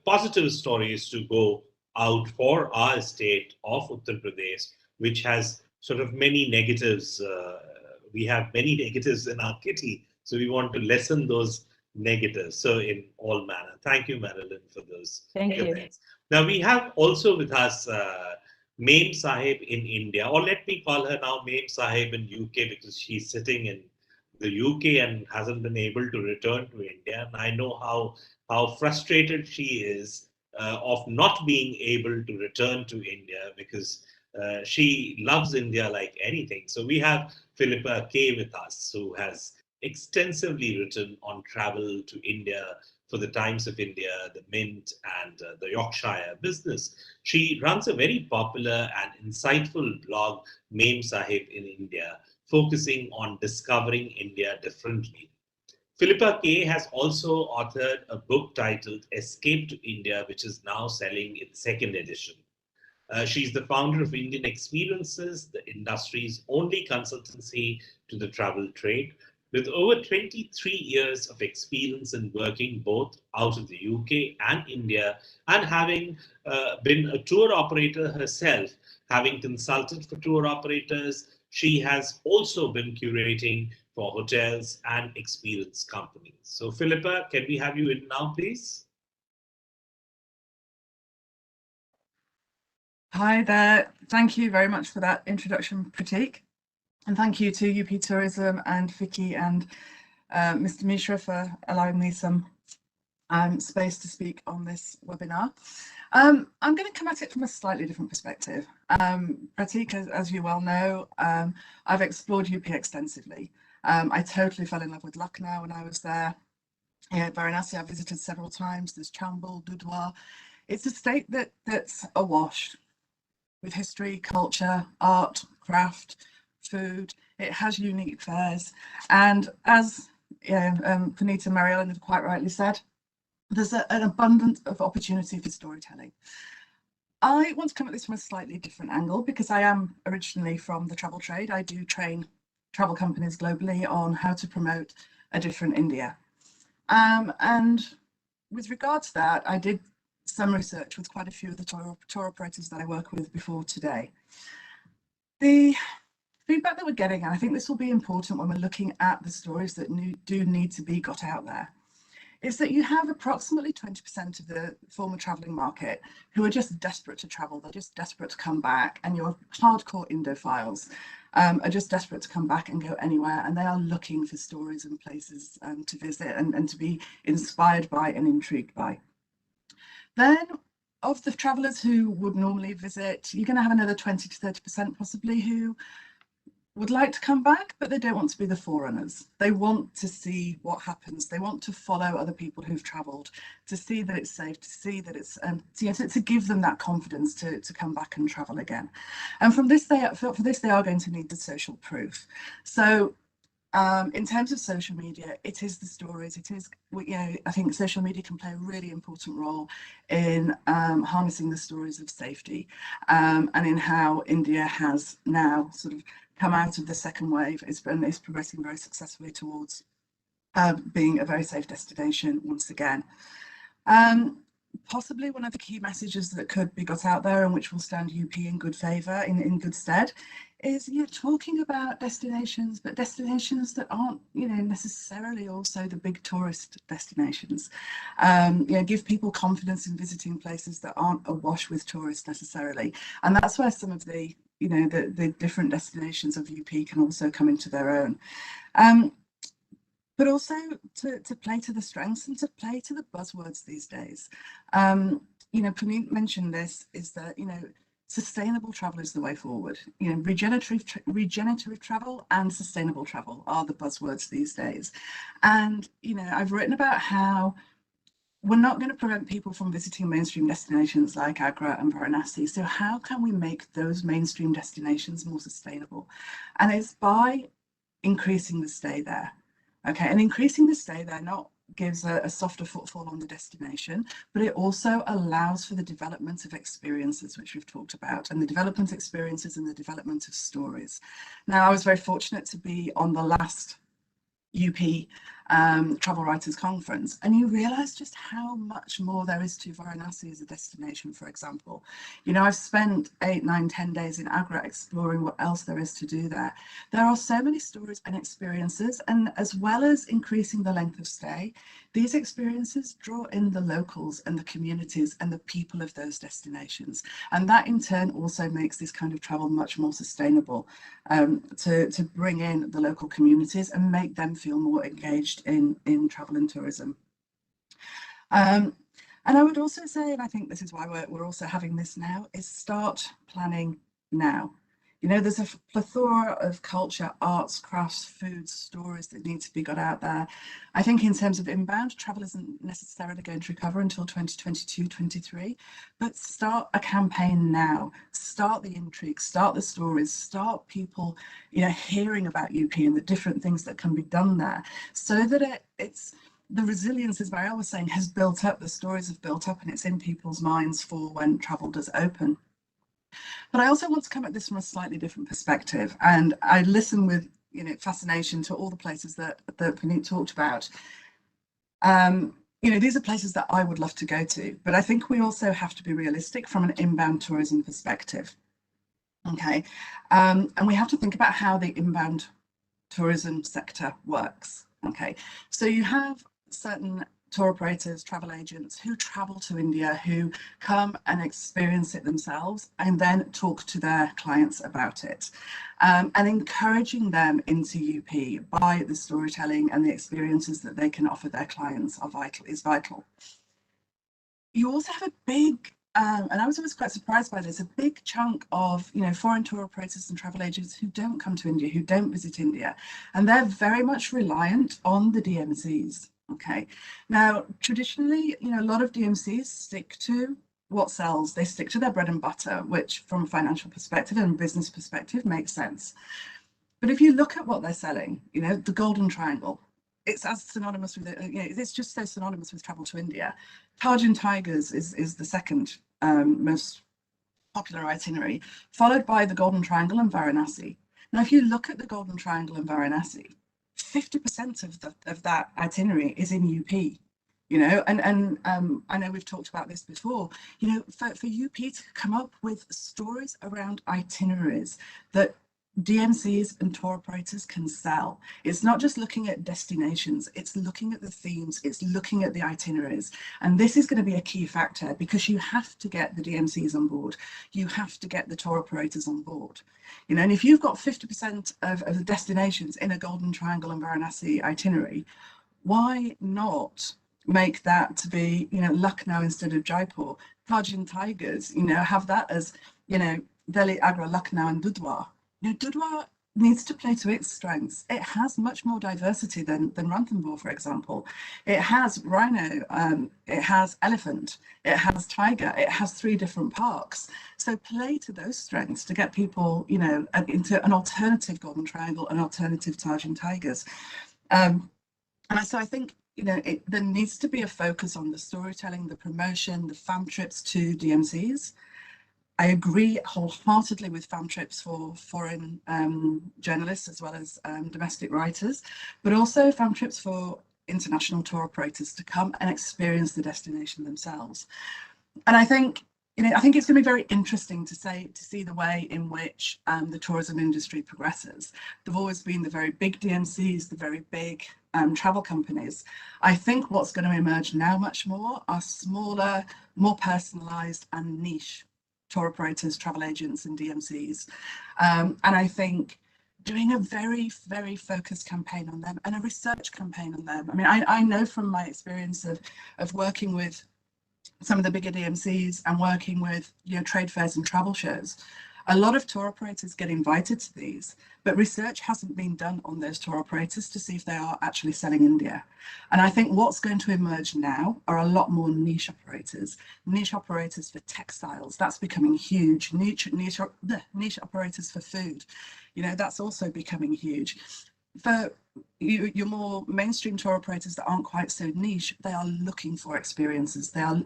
positive stories to go out for our state of Uttar Pradesh, which has sort of many negatives. We have many negatives in our kitty, so we want to lessen those negatives. So in all manner, thank you, Marilyn, for those comments. Now we have also with us Mem Sahib in India, or let me call her now Mem Sahib in UK, because she's sitting in the UK and hasn't been able to return to India. And I know how frustrated she is of not being able to return to India, because she loves India like anything. So we have Philippa K with us, who has extensively written on travel to India for the Times of India, the Mint, and the Yorkshire Business. She runs a very popular and insightful blog, Mem Sahib in India, focusing on discovering India differently. Philippa K has also authored a book titled Escape to India, which is now selling its second edition. She's the founder of Indian Experiences, the industry's only consultancy to the travel trade, with over 23 years of experience in working both out of the UK and India, and having been a tour operator herself, having consulted for tour operators. She has also been curating for hotels and experience companies. So Philippa, can we have you in now, please? Hi there. Thank you very much for that introduction, Pratik. And thank you to UP Tourism and FICCI and Mr. Mishra for allowing me some space to speak on this webinar. I'm going to come at it from a slightly different perspective. Pratik, as you well know, I've explored UP extensively. I totally fell in love with Lucknow when I was there. Yeah, Varanasi I visited several times. There's Chambal, Dudhwa. It's a state that's awash with history, culture, art, craft, food. It has unique fairs, and as Puneet and Mary Ellen have quite rightly said, there's an abundance of opportunity for storytelling. I want to come at this from a slightly different angle, because I am originally from the travel trade. I do train travel companies globally on how to promote a different India. And with regard to that, I did some research with quite a few of the tour operators that I work with before today. The feedback that we're getting, and I think this will be important when we're looking at the stories that do need to be got out there, is that you have approximately 20% of the former travelling market who are just desperate to travel. They're just desperate to come back, and your hardcore Indophiles are just desperate to come back and go anywhere, and they are looking for stories and places to visit and to be inspired by and intrigued by. Then, of the travellers who would normally visit, you're going to have another 20 to 30% possibly who would like to come back, but they don't want to be the forerunners. They want to see what happens. They want to follow other people who've travelled, to see that it's safe, to see that it's to give them that confidence to come back and travel again. And for this they are going to need the social proof. So in terms of social media, it is the stories. It is, I think social media can play a really important role in harnessing the stories of safety, and in how India has now sort of come out of the second wave. It's progressing very successfully towards being a very safe destination once again. Possibly one of the key messages that could be got out there, and which will stand UP in good favour, in good stead, is talking about destinations, but destinations that aren't necessarily also the big tourist destinations. Give people confidence in visiting places that aren't awash with tourists necessarily, and that's where some of the the different destinations of UP can also come into their own. But also to play to the strengths and to play to the buzzwords these days. Puneet mentioned this, is that sustainable travel is the way forward. Regenerative travel and sustainable travel are the buzzwords these days. And I've written about how we're not going to prevent people from visiting mainstream destinations like Agra and Varanasi. So how can we make those mainstream destinations more sustainable? And it's by increasing the stay there. Okay, and increasing the stay there not gives a softer footfall on the destination, but it also allows for the development of experiences, which we've talked about, and the development experiences and the development of stories. Now, I was very fortunate to be on the last UP Travel Writers Conference, and you realize just how much more there is to Varanasi as a destination, for example. I've spent 8, 9, 10 days in Agra exploring what else there is to do there. There are so many stories and experiences, and as well as increasing the length of stay, these experiences draw in the locals and the communities and the people of those destinations. And that in turn also makes this kind of travel much more sustainable, to bring in the local communities and make them feel more engaged in travel and tourism. And I would also say, and I think this is why we're also having this now, is start planning now. There's a plethora of culture, arts, crafts, foods, stories that need to be got out there. I think in terms of inbound, travel isn't necessarily going to recover until 2022, 23, but start a campaign now. Start the intrigue, start the stories, start people, hearing about UP and the different things that can be done there, so that it's the resilience, as Marielle was saying, has built up, the stories have built up, and it's in people's minds for when travel does open. But I also want to come at this from a slightly different perspective, and I listen with fascination to all the places that Puneet talked about. These are places that I would love to go to, but I think we also have to be realistic from an inbound tourism perspective. Okay, and we have to think about how the inbound tourism sector works. Okay, so you have certain tour operators, travel agents who travel to India, who come and experience it themselves and then talk to their clients about it. And encouraging them into UP by the storytelling and the experiences that they can offer their clients is vital. You also have a big, and I was always quite surprised by this, a big chunk of foreign tour operators and travel agents who don't come to India, who don't visit India, and they're very much reliant on the DMCs. Okay, now traditionally, a lot of DMCs stick to what sells. They stick to their bread and butter, which from a financial perspective and business perspective makes sense. But if you look at what they're selling, the Golden Triangle, it's as synonymous with it, it's just so synonymous with travel to India. Taj and Tigers is the second most popular itinerary, followed by the Golden Triangle and Varanasi. Now, if you look at the Golden Triangle and Varanasi, 50% of that itinerary is in UP, and I know we've talked about this before, for UP to come up with stories around itineraries that DMCs and tour operators can sell. It's not just looking at destinations, it's looking at the themes, it's looking at the itineraries. And this is going to be a key factor, because you have to get the DMCs on board, you have to get the tour operators on board. And if you've got 50% of the destinations in a Golden Triangle and Varanasi itinerary, why not make that to be, Lucknow instead of Jaipur? Taj and Tigers, have that as, Delhi, Agra, Lucknow and Dudhwa. Dudhwa needs to play to its strengths. It has much more diversity than Ranthambore, for example. It has rhino, it has elephant, it has tiger, it has 3 different parks. So play to those strengths to get people, into an alternative Golden Triangle, an alternative Taj and Tigers. And so I think, there needs to be a focus on the storytelling, the promotion, the fam trips to DMCs. I agree wholeheartedly with fam trips for foreign journalists as well as domestic writers, but also fam trips for international tour operators to come and experience the destination themselves. And I think, I think it's going to be very interesting to see the way in which the tourism industry progresses. There've always been the very big DMCs, the very big travel companies. I think what's going to emerge now much more are smaller, more personalised and niche tour operators, travel agents and DMCs. And I think doing a very, very focused campaign on them and a research campaign on them. I mean, I know from my experience of working with some of the bigger DMCs and working with trade fairs and travel shows, a lot of tour operators get invited to these, but research hasn't been done on those tour operators to see if they are actually selling India. And I think what's going to emerge now are a lot more niche operators for textiles. That's becoming huge. Niche operators for food, that's also becoming huge. For your more mainstream tour operators that aren't quite so niche, they are looking for experiences. They are,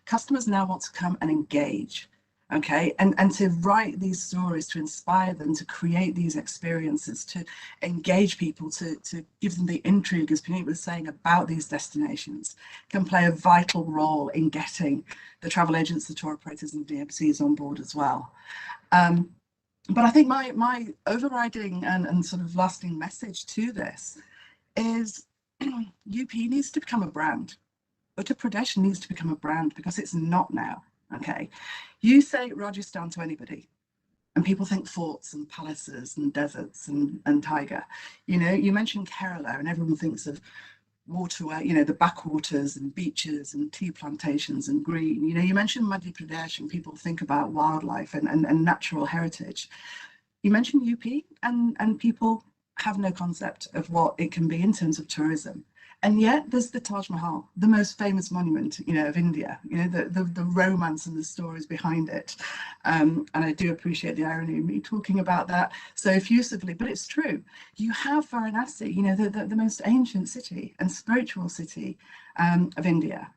customers now want to come and engage, okay, and to write these stories, to inspire them, to create these experiences, to engage people, to give them the intrigue, as Puneet was saying, about these destinations, can play a vital role in getting the travel agents, the tour operators and DMCs on board as well. But I think my overriding and sort of lasting message to this is UP needs to become a brand. Uttar Pradesh needs to become a brand, because it's not now, okay? You say Rajasthan to anybody and people think forts and palaces and deserts and tiger. You mentioned Kerala and everyone thinks of waterway, the backwaters and beaches and tea plantations and green. You mentioned Madhya Pradesh and people think about wildlife and natural heritage. You mentioned UP and people have no concept of what it can be in terms of tourism. And yet there's the Taj Mahal, the most famous monument, of India, the romance and the stories behind it. And I do appreciate the irony of me talking about that so effusively, but it's true. You have Varanasi, the most ancient city and spiritual city of India,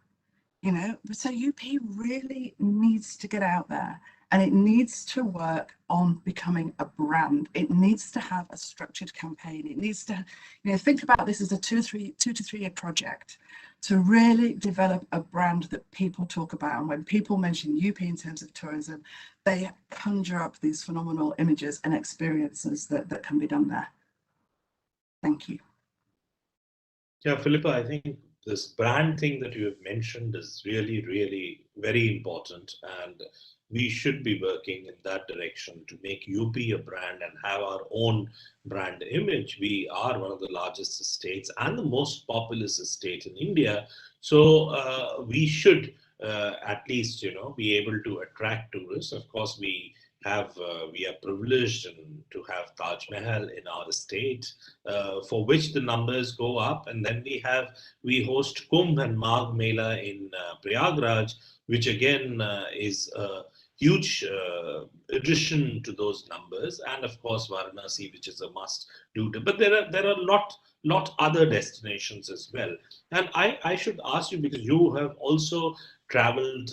so UP really needs to get out there. And it needs to work on becoming a brand. It needs to have a structured campaign. It needs to, think about this as a 2 to 3 year project to really develop a brand that people talk about. And when people mention UP in terms of tourism, they conjure up these phenomenal images and experiences that can be done there. Thank you. Yeah, Philippa, I think this brand thing that you have mentioned is really, really very important. And we should be working in that direction to make UP a brand and have our own brand image. We are one of the largest states and the most populous state in India. So we should at least, be able to attract tourists. Of course, we are privileged to have Taj Mahal in our state, for which the numbers go up. And then we host Kumbh and Magh Mela in Prayagraj, which again is a huge addition to those numbers. And of course, Varanasi, which is a must do. But there are a lot other destinations as well. And I should ask you, because you have also traveled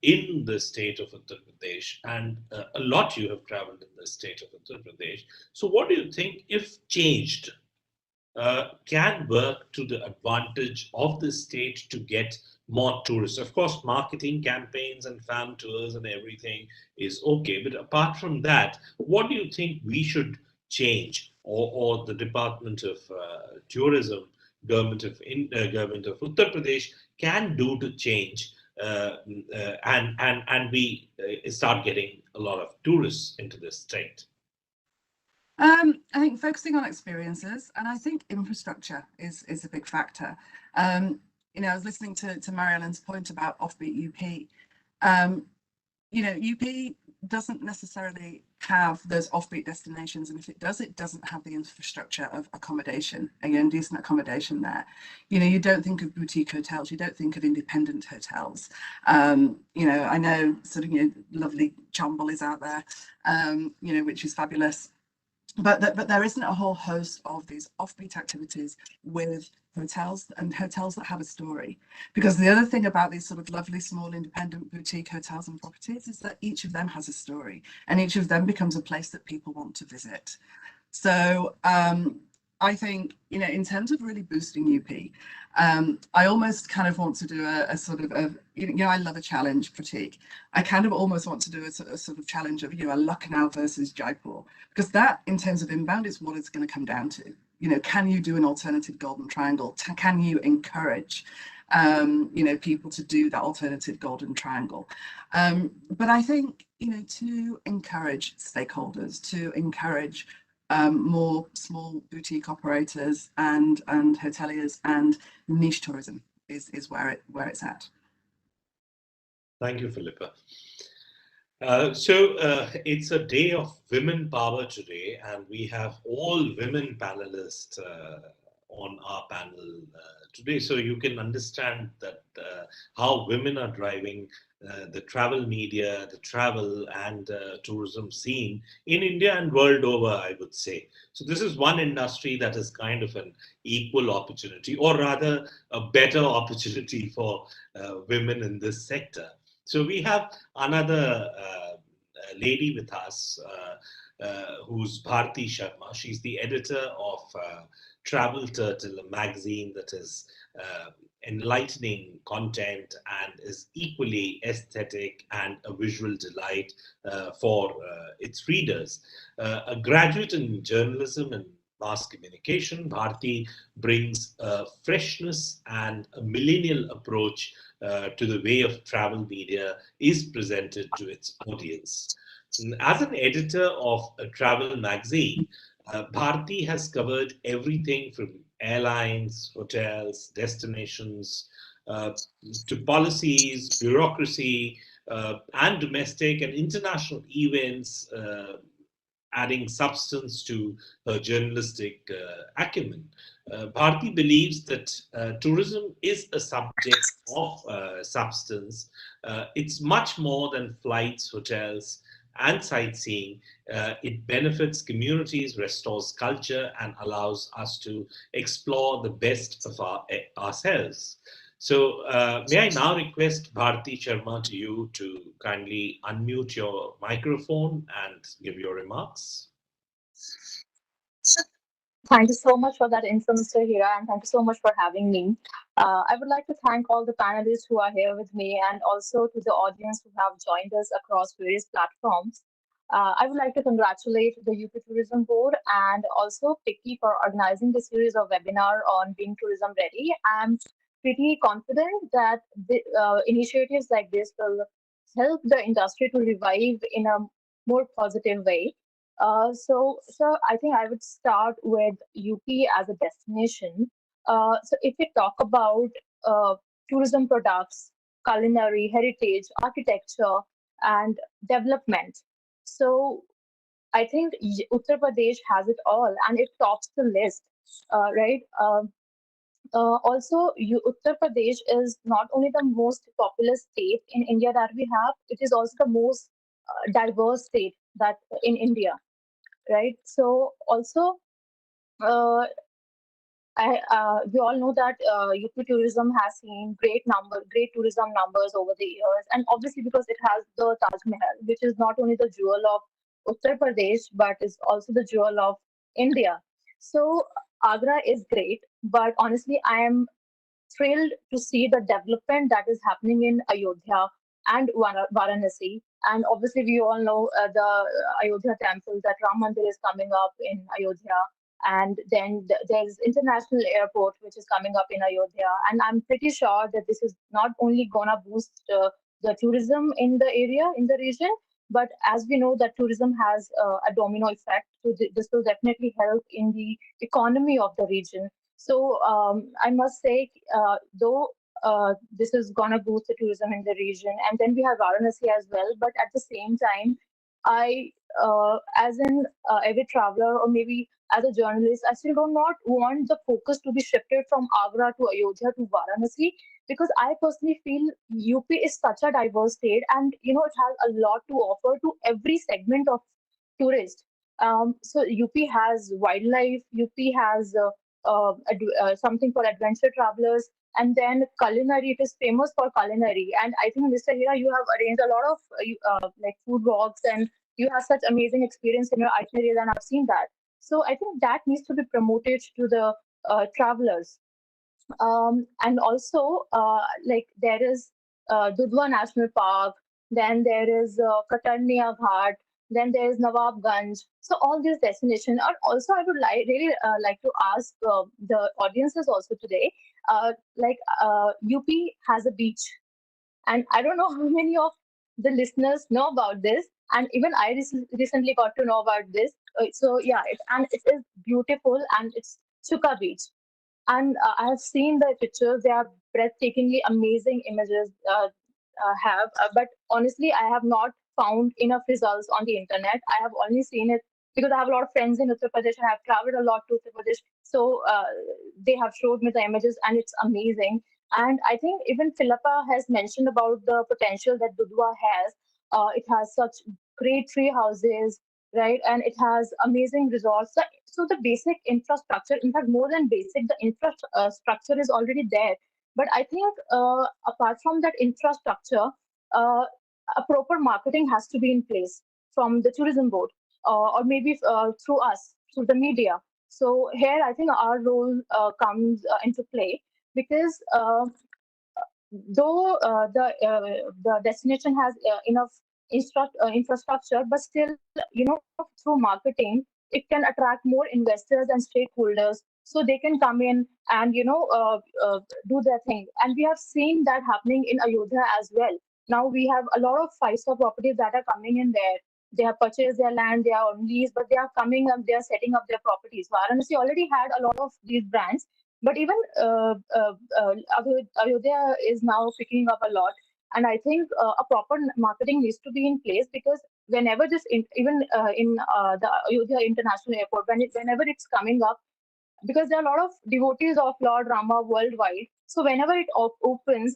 in the state of Uttar Pradesh, and a lot you have traveled in the state of Uttar Pradesh. So what do you think, if changed, can work to the advantage of the state to get more tourists? Of course, marketing campaigns and farm tours and everything is okay. But apart from that, what do you think we should change, or the Department of Tourism, government of Uttar Pradesh can do to change and we start getting a lot of tourists into this state? I think focusing on experiences, and I think infrastructure is a big factor. I was listening to Mary Ellen's point about offbeat UP. UP doesn't necessarily have those offbeat destinations, and if it doesn't have the infrastructure of accommodation, again, decent accommodation there. You don't think of boutique hotels, you don't think of independent hotels. I know sort of lovely Chambal is out there, which is fabulous. But there isn't a whole host of these offbeat activities with hotels that have a story. Because the other thing about these sort of lovely small independent boutique hotels and properties is that each of them has a story, and each of them becomes a place that people want to visit. So I think, you know, in terms of really boosting UP, I almost kind of want to do a sort of, you know, I love a challenge, Pratik. I kind of almost want to do a sort of challenge of, you know, a Lucknow versus Jaipur, because that, in terms of inbound, is what it's going to come down to. You know, can you do an alternative golden triangle? Can you encourage, you know, people to do that alternative golden triangle? But I think, you know, to encourage stakeholders, to encourage more small boutique operators and hoteliers and niche tourism is where it's at. Thank you, Philippa. It's a day of women power today, and we have all women panelists on our panel today. So you can understand that how women are driving the travel media, the travel and tourism scene in India and world over, I would say. So this is one industry that is kind of an equal opportunity, or rather a better opportunity for women in this sector. So we have another lady with us who's Bharti Sharma. She's the editor of Travel Turtle, a magazine that is enlightening content and is equally aesthetic and a visual delight for its readers. A graduate in journalism and mass communication, Bharti brings a freshness and a millennial approach to the way of travel media is presented to its audience. As an editor of a travel magazine, Bharti has covered everything from airlines, hotels, destinations, to policies, bureaucracy, and domestic and international events, adding substance to her journalistic acumen. Bharti believes that tourism is a subject of substance. It's much more than flights, hotels, and sightseeing. It benefits communities, restores culture, and allows us to explore the best of ourselves. So, may I now request Bharti Sharma to you to kindly unmute your microphone and give your remarks. Thank you so much for that intro, Mr. Hira, and thank you so much for having me. I would like to thank all the panelists who are here with me and also to the audience who have joined us across various platforms. I would like to congratulate the UP Tourism Board and also FICCI for organizing the series of webinar on being tourism ready. I'm pretty confident that the, initiatives like this will help the industry to revive in a more positive way. So I think I would start with UP as a destination. So if we talk about tourism products, culinary, heritage, architecture, and development, so I think Uttar Pradesh has it all, and it tops the list, right? Also, Uttar Pradesh is not only the most populous state in India that we have; it is also the most diverse state that in India, right? So also, uh, we all know that UP tourism has seen great tourism numbers over the years, and obviously because it has the Taj Mahal, which is not only the jewel of Uttar Pradesh but is also the jewel of India. So Agra is great, but honestly, I am thrilled to see the development that is happening in Ayodhya and Varanasi. And obviously, we all know the Ayodhya temple, that Ram Mandir is coming up in Ayodhya. And then there's international airport, which is coming up in Ayodhya. And I'm pretty sure that this is not only going to boost the tourism in the area, in the region, but as we know that tourism has a domino effect. So this will definitely help in the economy of the region. So I must say, though this is gonna boost the tourism in the region, and then we have Varanasi as well. But at the same time, I, as an avid traveler or maybe as a journalist, I still do not want the focus to be shifted from Agra to Ayodhya to Varanasi, because I personally feel UP is such a diverse state, and it has a lot to offer to every segment of tourist. So UP has wildlife, UP has something for adventure travelers, and then culinary. It is famous for culinary, and I think Mr. Hira, you have arranged a lot of like food walks, and you have such amazing experience in your itineraries, and I've seen that. So I think that needs to be promoted to the travelers. And also, like there is Dudhwa National Park, then there is Katarnia Ghat, then there is Nawabganj. So all these destinations. And also, I would really like to ask the audiences also today, UP has a beach, and I don't know how many of the listeners know about this. And even I recently got to know about this. So yeah, and it is beautiful, and it's Chuka Beach. And I have seen the pictures; they are breathtakingly amazing images. But honestly, I have not found enough results on the internet. I have only seen it because I have a lot of friends in Uttar Pradesh, and I have traveled a lot to Uttar Pradesh. So they have showed me the images, and it's amazing. And I think even Philippa has mentioned about the potential that Dudhwa has. It has such great tree houses, right? And it has amazing resorts. So the basic infrastructure, in fact, more than basic, the infrastructure is already there. But I think apart from that infrastructure, uh, a proper marketing has to be in place from the tourism board, or maybe through us, through the media. So here, I think our role comes into play, because though the destination has enough infrastructure, but still, through marketing, it can attract more investors and stakeholders, so they can come in and do their thing. And we have seen that happening in Ayodhya as well. Now we have a lot of five-star properties that are coming in there. They have purchased their land, they are on lease, but they are coming up, they are setting up their properties. Varanasi already had a lot of these brands, but even Ayodhya is now picking up a lot. And I think a proper marketing needs to be in place, because whenever even in the Ayodhya International Airport, whenever it's coming up, because there are a lot of devotees of Lord Rama worldwide. So whenever it opens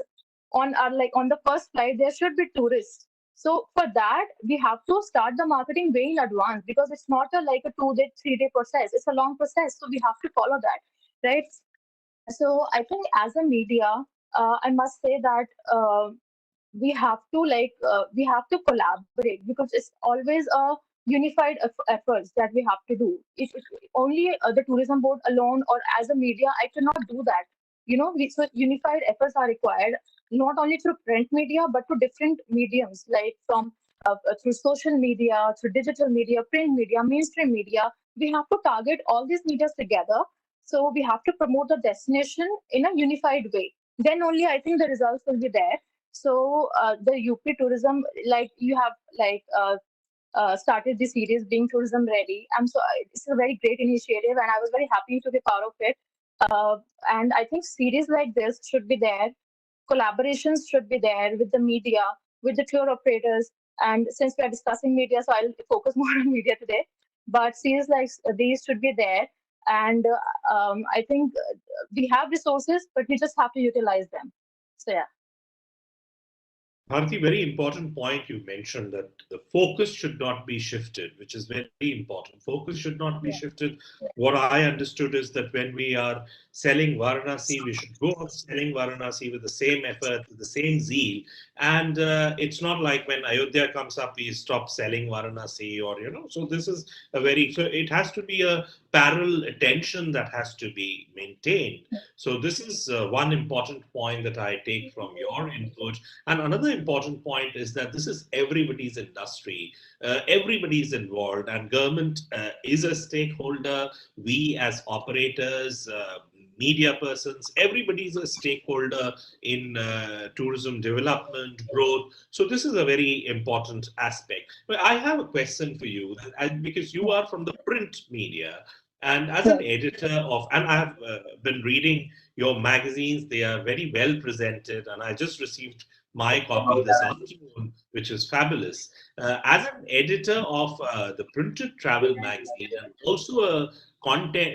on the first flight, there should be tourists. So for that, we have to start the marketing way in advance, because it's not like a 2-day, 3-day process. It's a long process. So we have to follow that, right? So I think as a media, I must say that we have to collaborate, because it's always a unified efforts that we have to do. If only the tourism board alone, or as a media, I cannot do that. So unified efforts are required, not only through print media, but to different mediums, like from through social media, through digital media, print media, mainstream media. We have to target all these medias together. So we have to promote the destination in a unified way. Then only I think the results will be there. So the UP tourism, like you have started the series being tourism ready. It's a very great initiative, and I was very happy to be part of it. And I think series like this should be there. Collaborations should be there with the media, with the tour operators. And since we are discussing media, so I'll focus more on media today. But series like these should be there. And I think we have resources, but we just have to utilize them. So yeah. Bharti, very important point you mentioned, that the focus should not be shifted, which is very important. Focus should not be shifted. What I understood is that when we are selling Varanasi, we should go out selling Varanasi with the same effort, with the same zeal. And it's not like when Ayodhya comes up, we stop selling Varanasi, or, so this is so it has to be a parallel attention that has to be maintained. So this is one important point that I take from your input. And another important point is that this is everybody's industry. Everybody's involved, and government is a stakeholder. We as operators, media persons, everybody's a stakeholder in tourism development, growth. So this is a very important aspect. But I have a question for you, because you are from the print media. And as an editor and I have been reading your magazines, they are very well presented. And I just received my copy this afternoon, which is fabulous. As an editor of the printed travel magazine, and also a content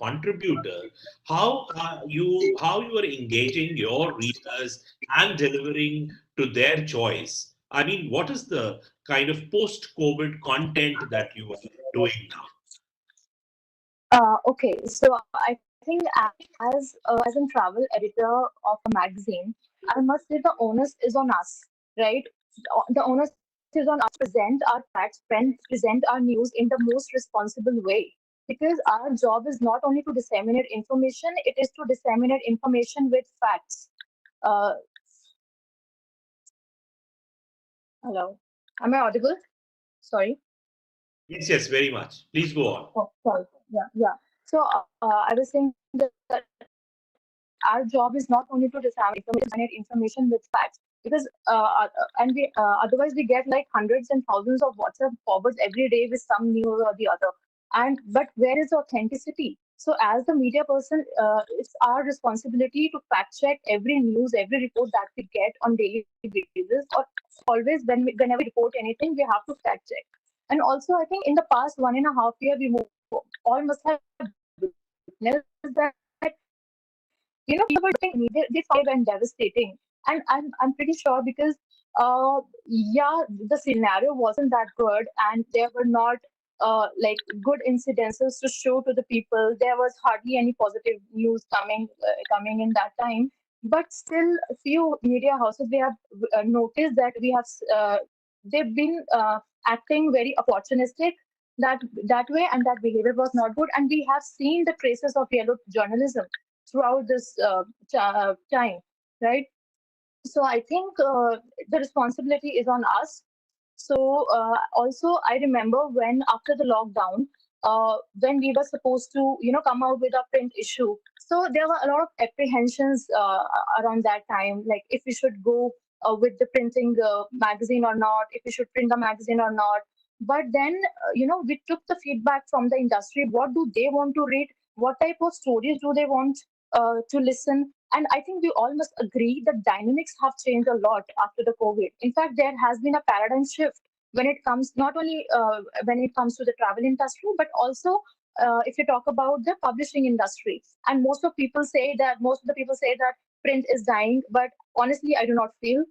contributor, how you are engaging your readers and delivering to their choice. I mean, what is the kind of post-COVID content that you are doing now? Okay, so I think as a travel editor of a magazine, I must say the onus is on us, right? The onus is on is on us to present our facts, present our news in the most responsible way. Because our job is not only to disseminate information, it is to disseminate information with facts. Uh, Hello, am I audible? Sorry. Yes, yes, very much. Please go on. Oh, sorry. Yeah, yeah. So I was saying that our job is not only to disseminate information with facts, because and we otherwise we get like hundreds and thousands of WhatsApp forwards every day with some news or the other. And but where is authenticity? So as the media person, it's our responsibility to fact check every news, every report that we get on daily basis, or always whenever we report anything, we have to fact check. And also, I think in the past 1.5 year, we all must have witnessed that people were doing they found and devastating. And I'm pretty sure because yeah, the scenario wasn't that good, and there were not like good incidences to show to the people. There was hardly any positive news coming in that time. But still, a few media houses, we have noticed that we have they've been acting very opportunistic that way, and that behavior was not good. And we have seen the traces of yellow journalism throughout this time, right? So I think the responsibility is on us. So also, I remember when after the lockdown, when we were supposed to, come out with a print issue. So there were a lot of apprehensions around that time, like if we should go with the printing magazine or not, if we should print the magazine or not. But then, we took the feedback from the industry. What do they want to read? What type of stories do they want to listen? And I think we all must agree that dynamics have changed a lot after the COVID. In fact, there has been a paradigm shift when it comes not only when it comes to the travel industry, but also if you talk about the publishing industry. And most of the people say that print is dying, but honestly, I do not feel.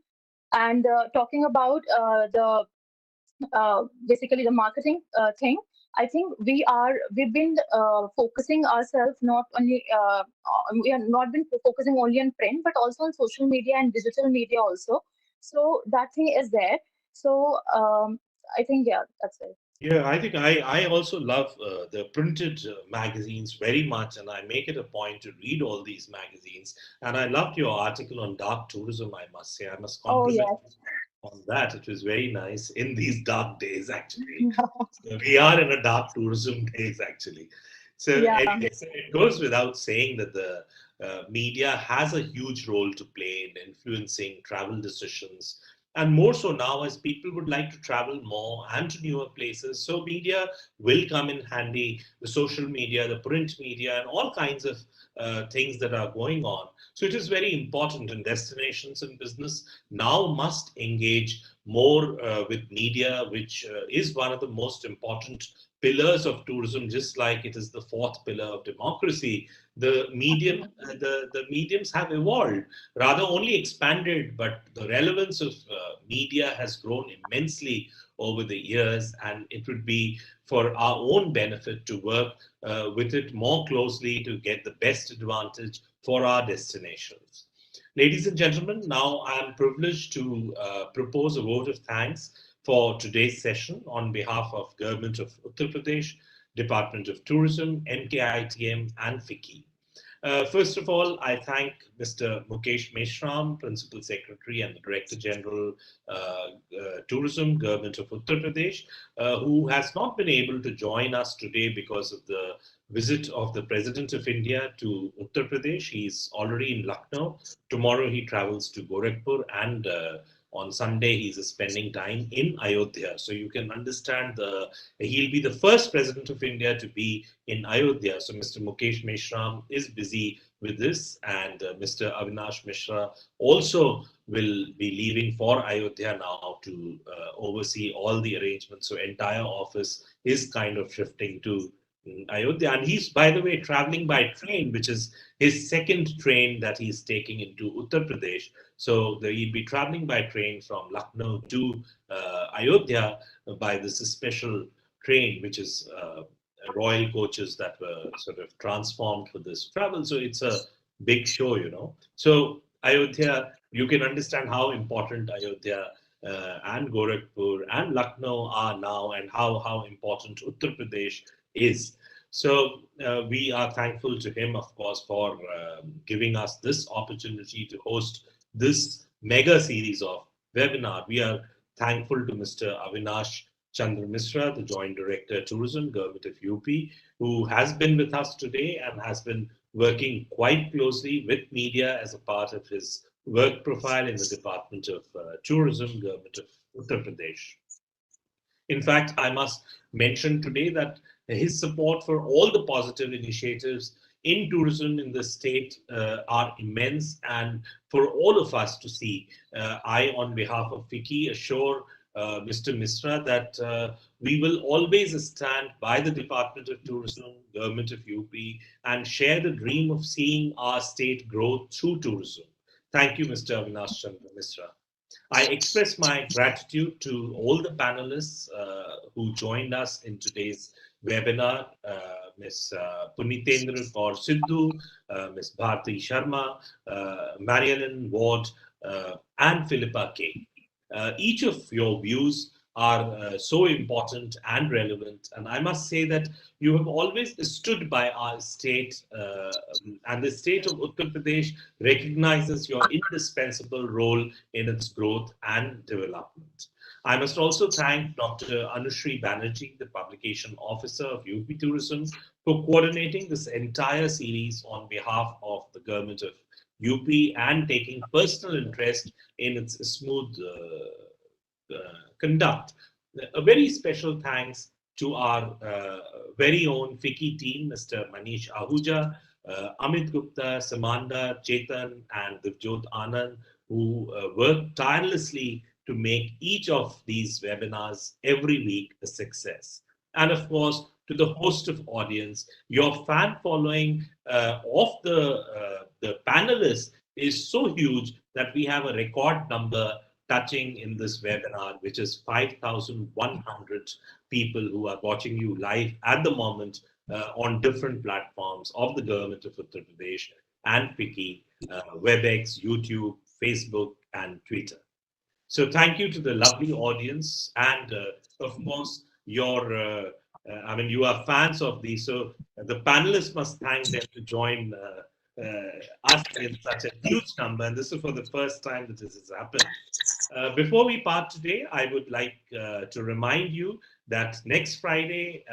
And talking about basically the marketing thing, I think we've been focusing ourselves not only we have not been focusing only on print, but also on social media and digital media also. So that thing is there. So I think, yeah, that's it. Yeah, I think I also love the printed magazines very much, and I make it a point to read all these magazines. And I loved your article on dark tourism, I must say. I must Oh compliment yes. you on that. It was very nice in these dark days, actually. So we are in a dark tourism days, actually. So Yeah. anyway, so it goes without saying that the media has a huge role to play in influencing travel decisions, and more so now as people would like to travel more and to newer places. So media will come in handy, the social media, the print media, and all kinds of things that are going on. So it is very important, and destinations and business now must engage more with media, which is one of the most important pillars of tourism, just like it is the fourth pillar of democracy. The mediums have evolved, rather only expanded, but the relevance of media has grown immensely over the years, and it would be for our own benefit to work with it more closely to get the best advantage for our destinations. Ladies and gentlemen, now I am privileged to propose a vote of thanks for today's session on behalf of Government of Uttar Pradesh, Department of Tourism, MKITM, and FICCI. First of all, I thank Mr. Mukesh Meshram, Principal Secretary and the Director General, Tourism, Government of Uttar Pradesh, who has not been able to join us today because of the visit of the President of India to Uttar Pradesh. He's already in Lucknow. Tomorrow he travels to Gorakhpur, and on Sunday he's spending time in Ayodhya. So you can understand he'll be the first President of India to be in Ayodhya. So Mr. Mukesh Meshram is busy with this, and Mr. Avinash Mishra also will be leaving for Ayodhya now to oversee all the arrangements. So entire office is kind of shifting to Ayodhya, and he's, by the way, traveling by train, which is his second train that he's taking into Uttar Pradesh. So he'll be traveling by train from Lucknow to Ayodhya by this special train, which is royal coaches that were sort of transformed for this travel. So it's a big show. So Ayodhya, you can understand how important Ayodhya and Gorakhpur and Lucknow are now, and how important Uttar Pradesh is. So we are thankful to him, of course, for giving us this opportunity to host this mega series of webinar. We are thankful to Mr. Avinash Chandra Misra, the Joint Director Tourism, Government of UP, who has been with us today and has been working quite closely with media as a part of his work profile in the Department of Tourism, Government of Uttar Pradesh. In fact, I must mention today that his support for all the positive initiatives in tourism in the state are immense, and for all of us to see. I, on behalf of FICCI, assure Mr. Misra that we will always stand by the Department of Tourism, Government of UP, and share the dream of seeing our state grow through tourism. Thank you, Mr. Avinash Chandra Misra. I express my gratitude to all the panelists who joined us in today's webinar, Ms. Punitendra Kaur Sidhu, Ms. Bharti Sharma, Mariellen Ward, and Philippa K. Each of your views are so important and relevant, and I must say that you have always stood by our state, and the state of Uttar Pradesh recognizes your indispensable role in its growth and development. I must also thank Dr. Anushri Banerjee, the publication officer of UP Tourism, for coordinating this entire series on behalf of the government of UP and taking personal interest in its smooth conduct. A very special thanks to our very own FICCI team, Mr. Manish Ahuja, Amit Gupta, Samanda, Chetan, and Divjot Anand, who work tirelessly to make each of these webinars every week a success. And of course, to the host of audience, your fan following of the panelists is so huge that we have a record number touching in this webinar, which is 5,100 people who are watching you live at the moment on different platforms of the government of Uttar Pradesh and FICCI, WebEx, YouTube, Facebook, and Twitter. So thank you to the lovely audience, and of course, your, you are fans of these, so the panelists must thank them to join us in such a huge number, and this is for the first time that this has happened. Before we part today, I would like to remind you that next Friday,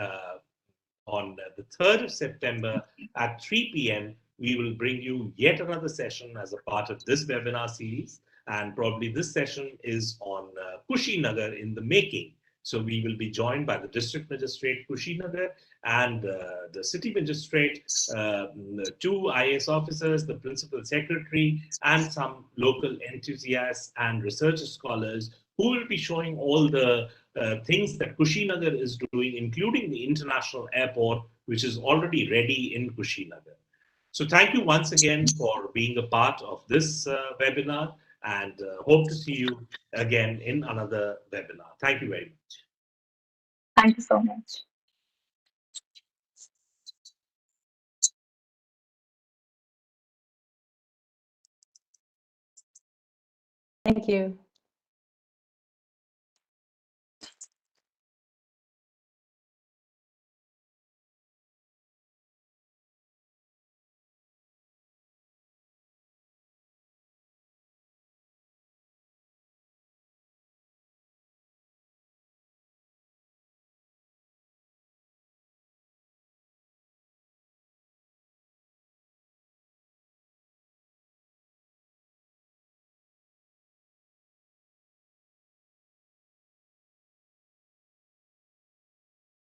on the 3rd of September at 3 p.m., we will bring you yet another session as a part of this webinar series. And probably this session is on Kushinagar in the making. So we will be joined by the District Magistrate Kushinagar and the City Magistrate, 2 IAS officers, the Principal Secretary, and some local enthusiasts and research scholars who will be showing all the things that Kushinagar is doing, including the international airport, which is already ready in Kushinagar. So thank you once again for being a part of this webinar, and hope to see you again in another webinar. Thank you very much. Thank you so much. Thank you.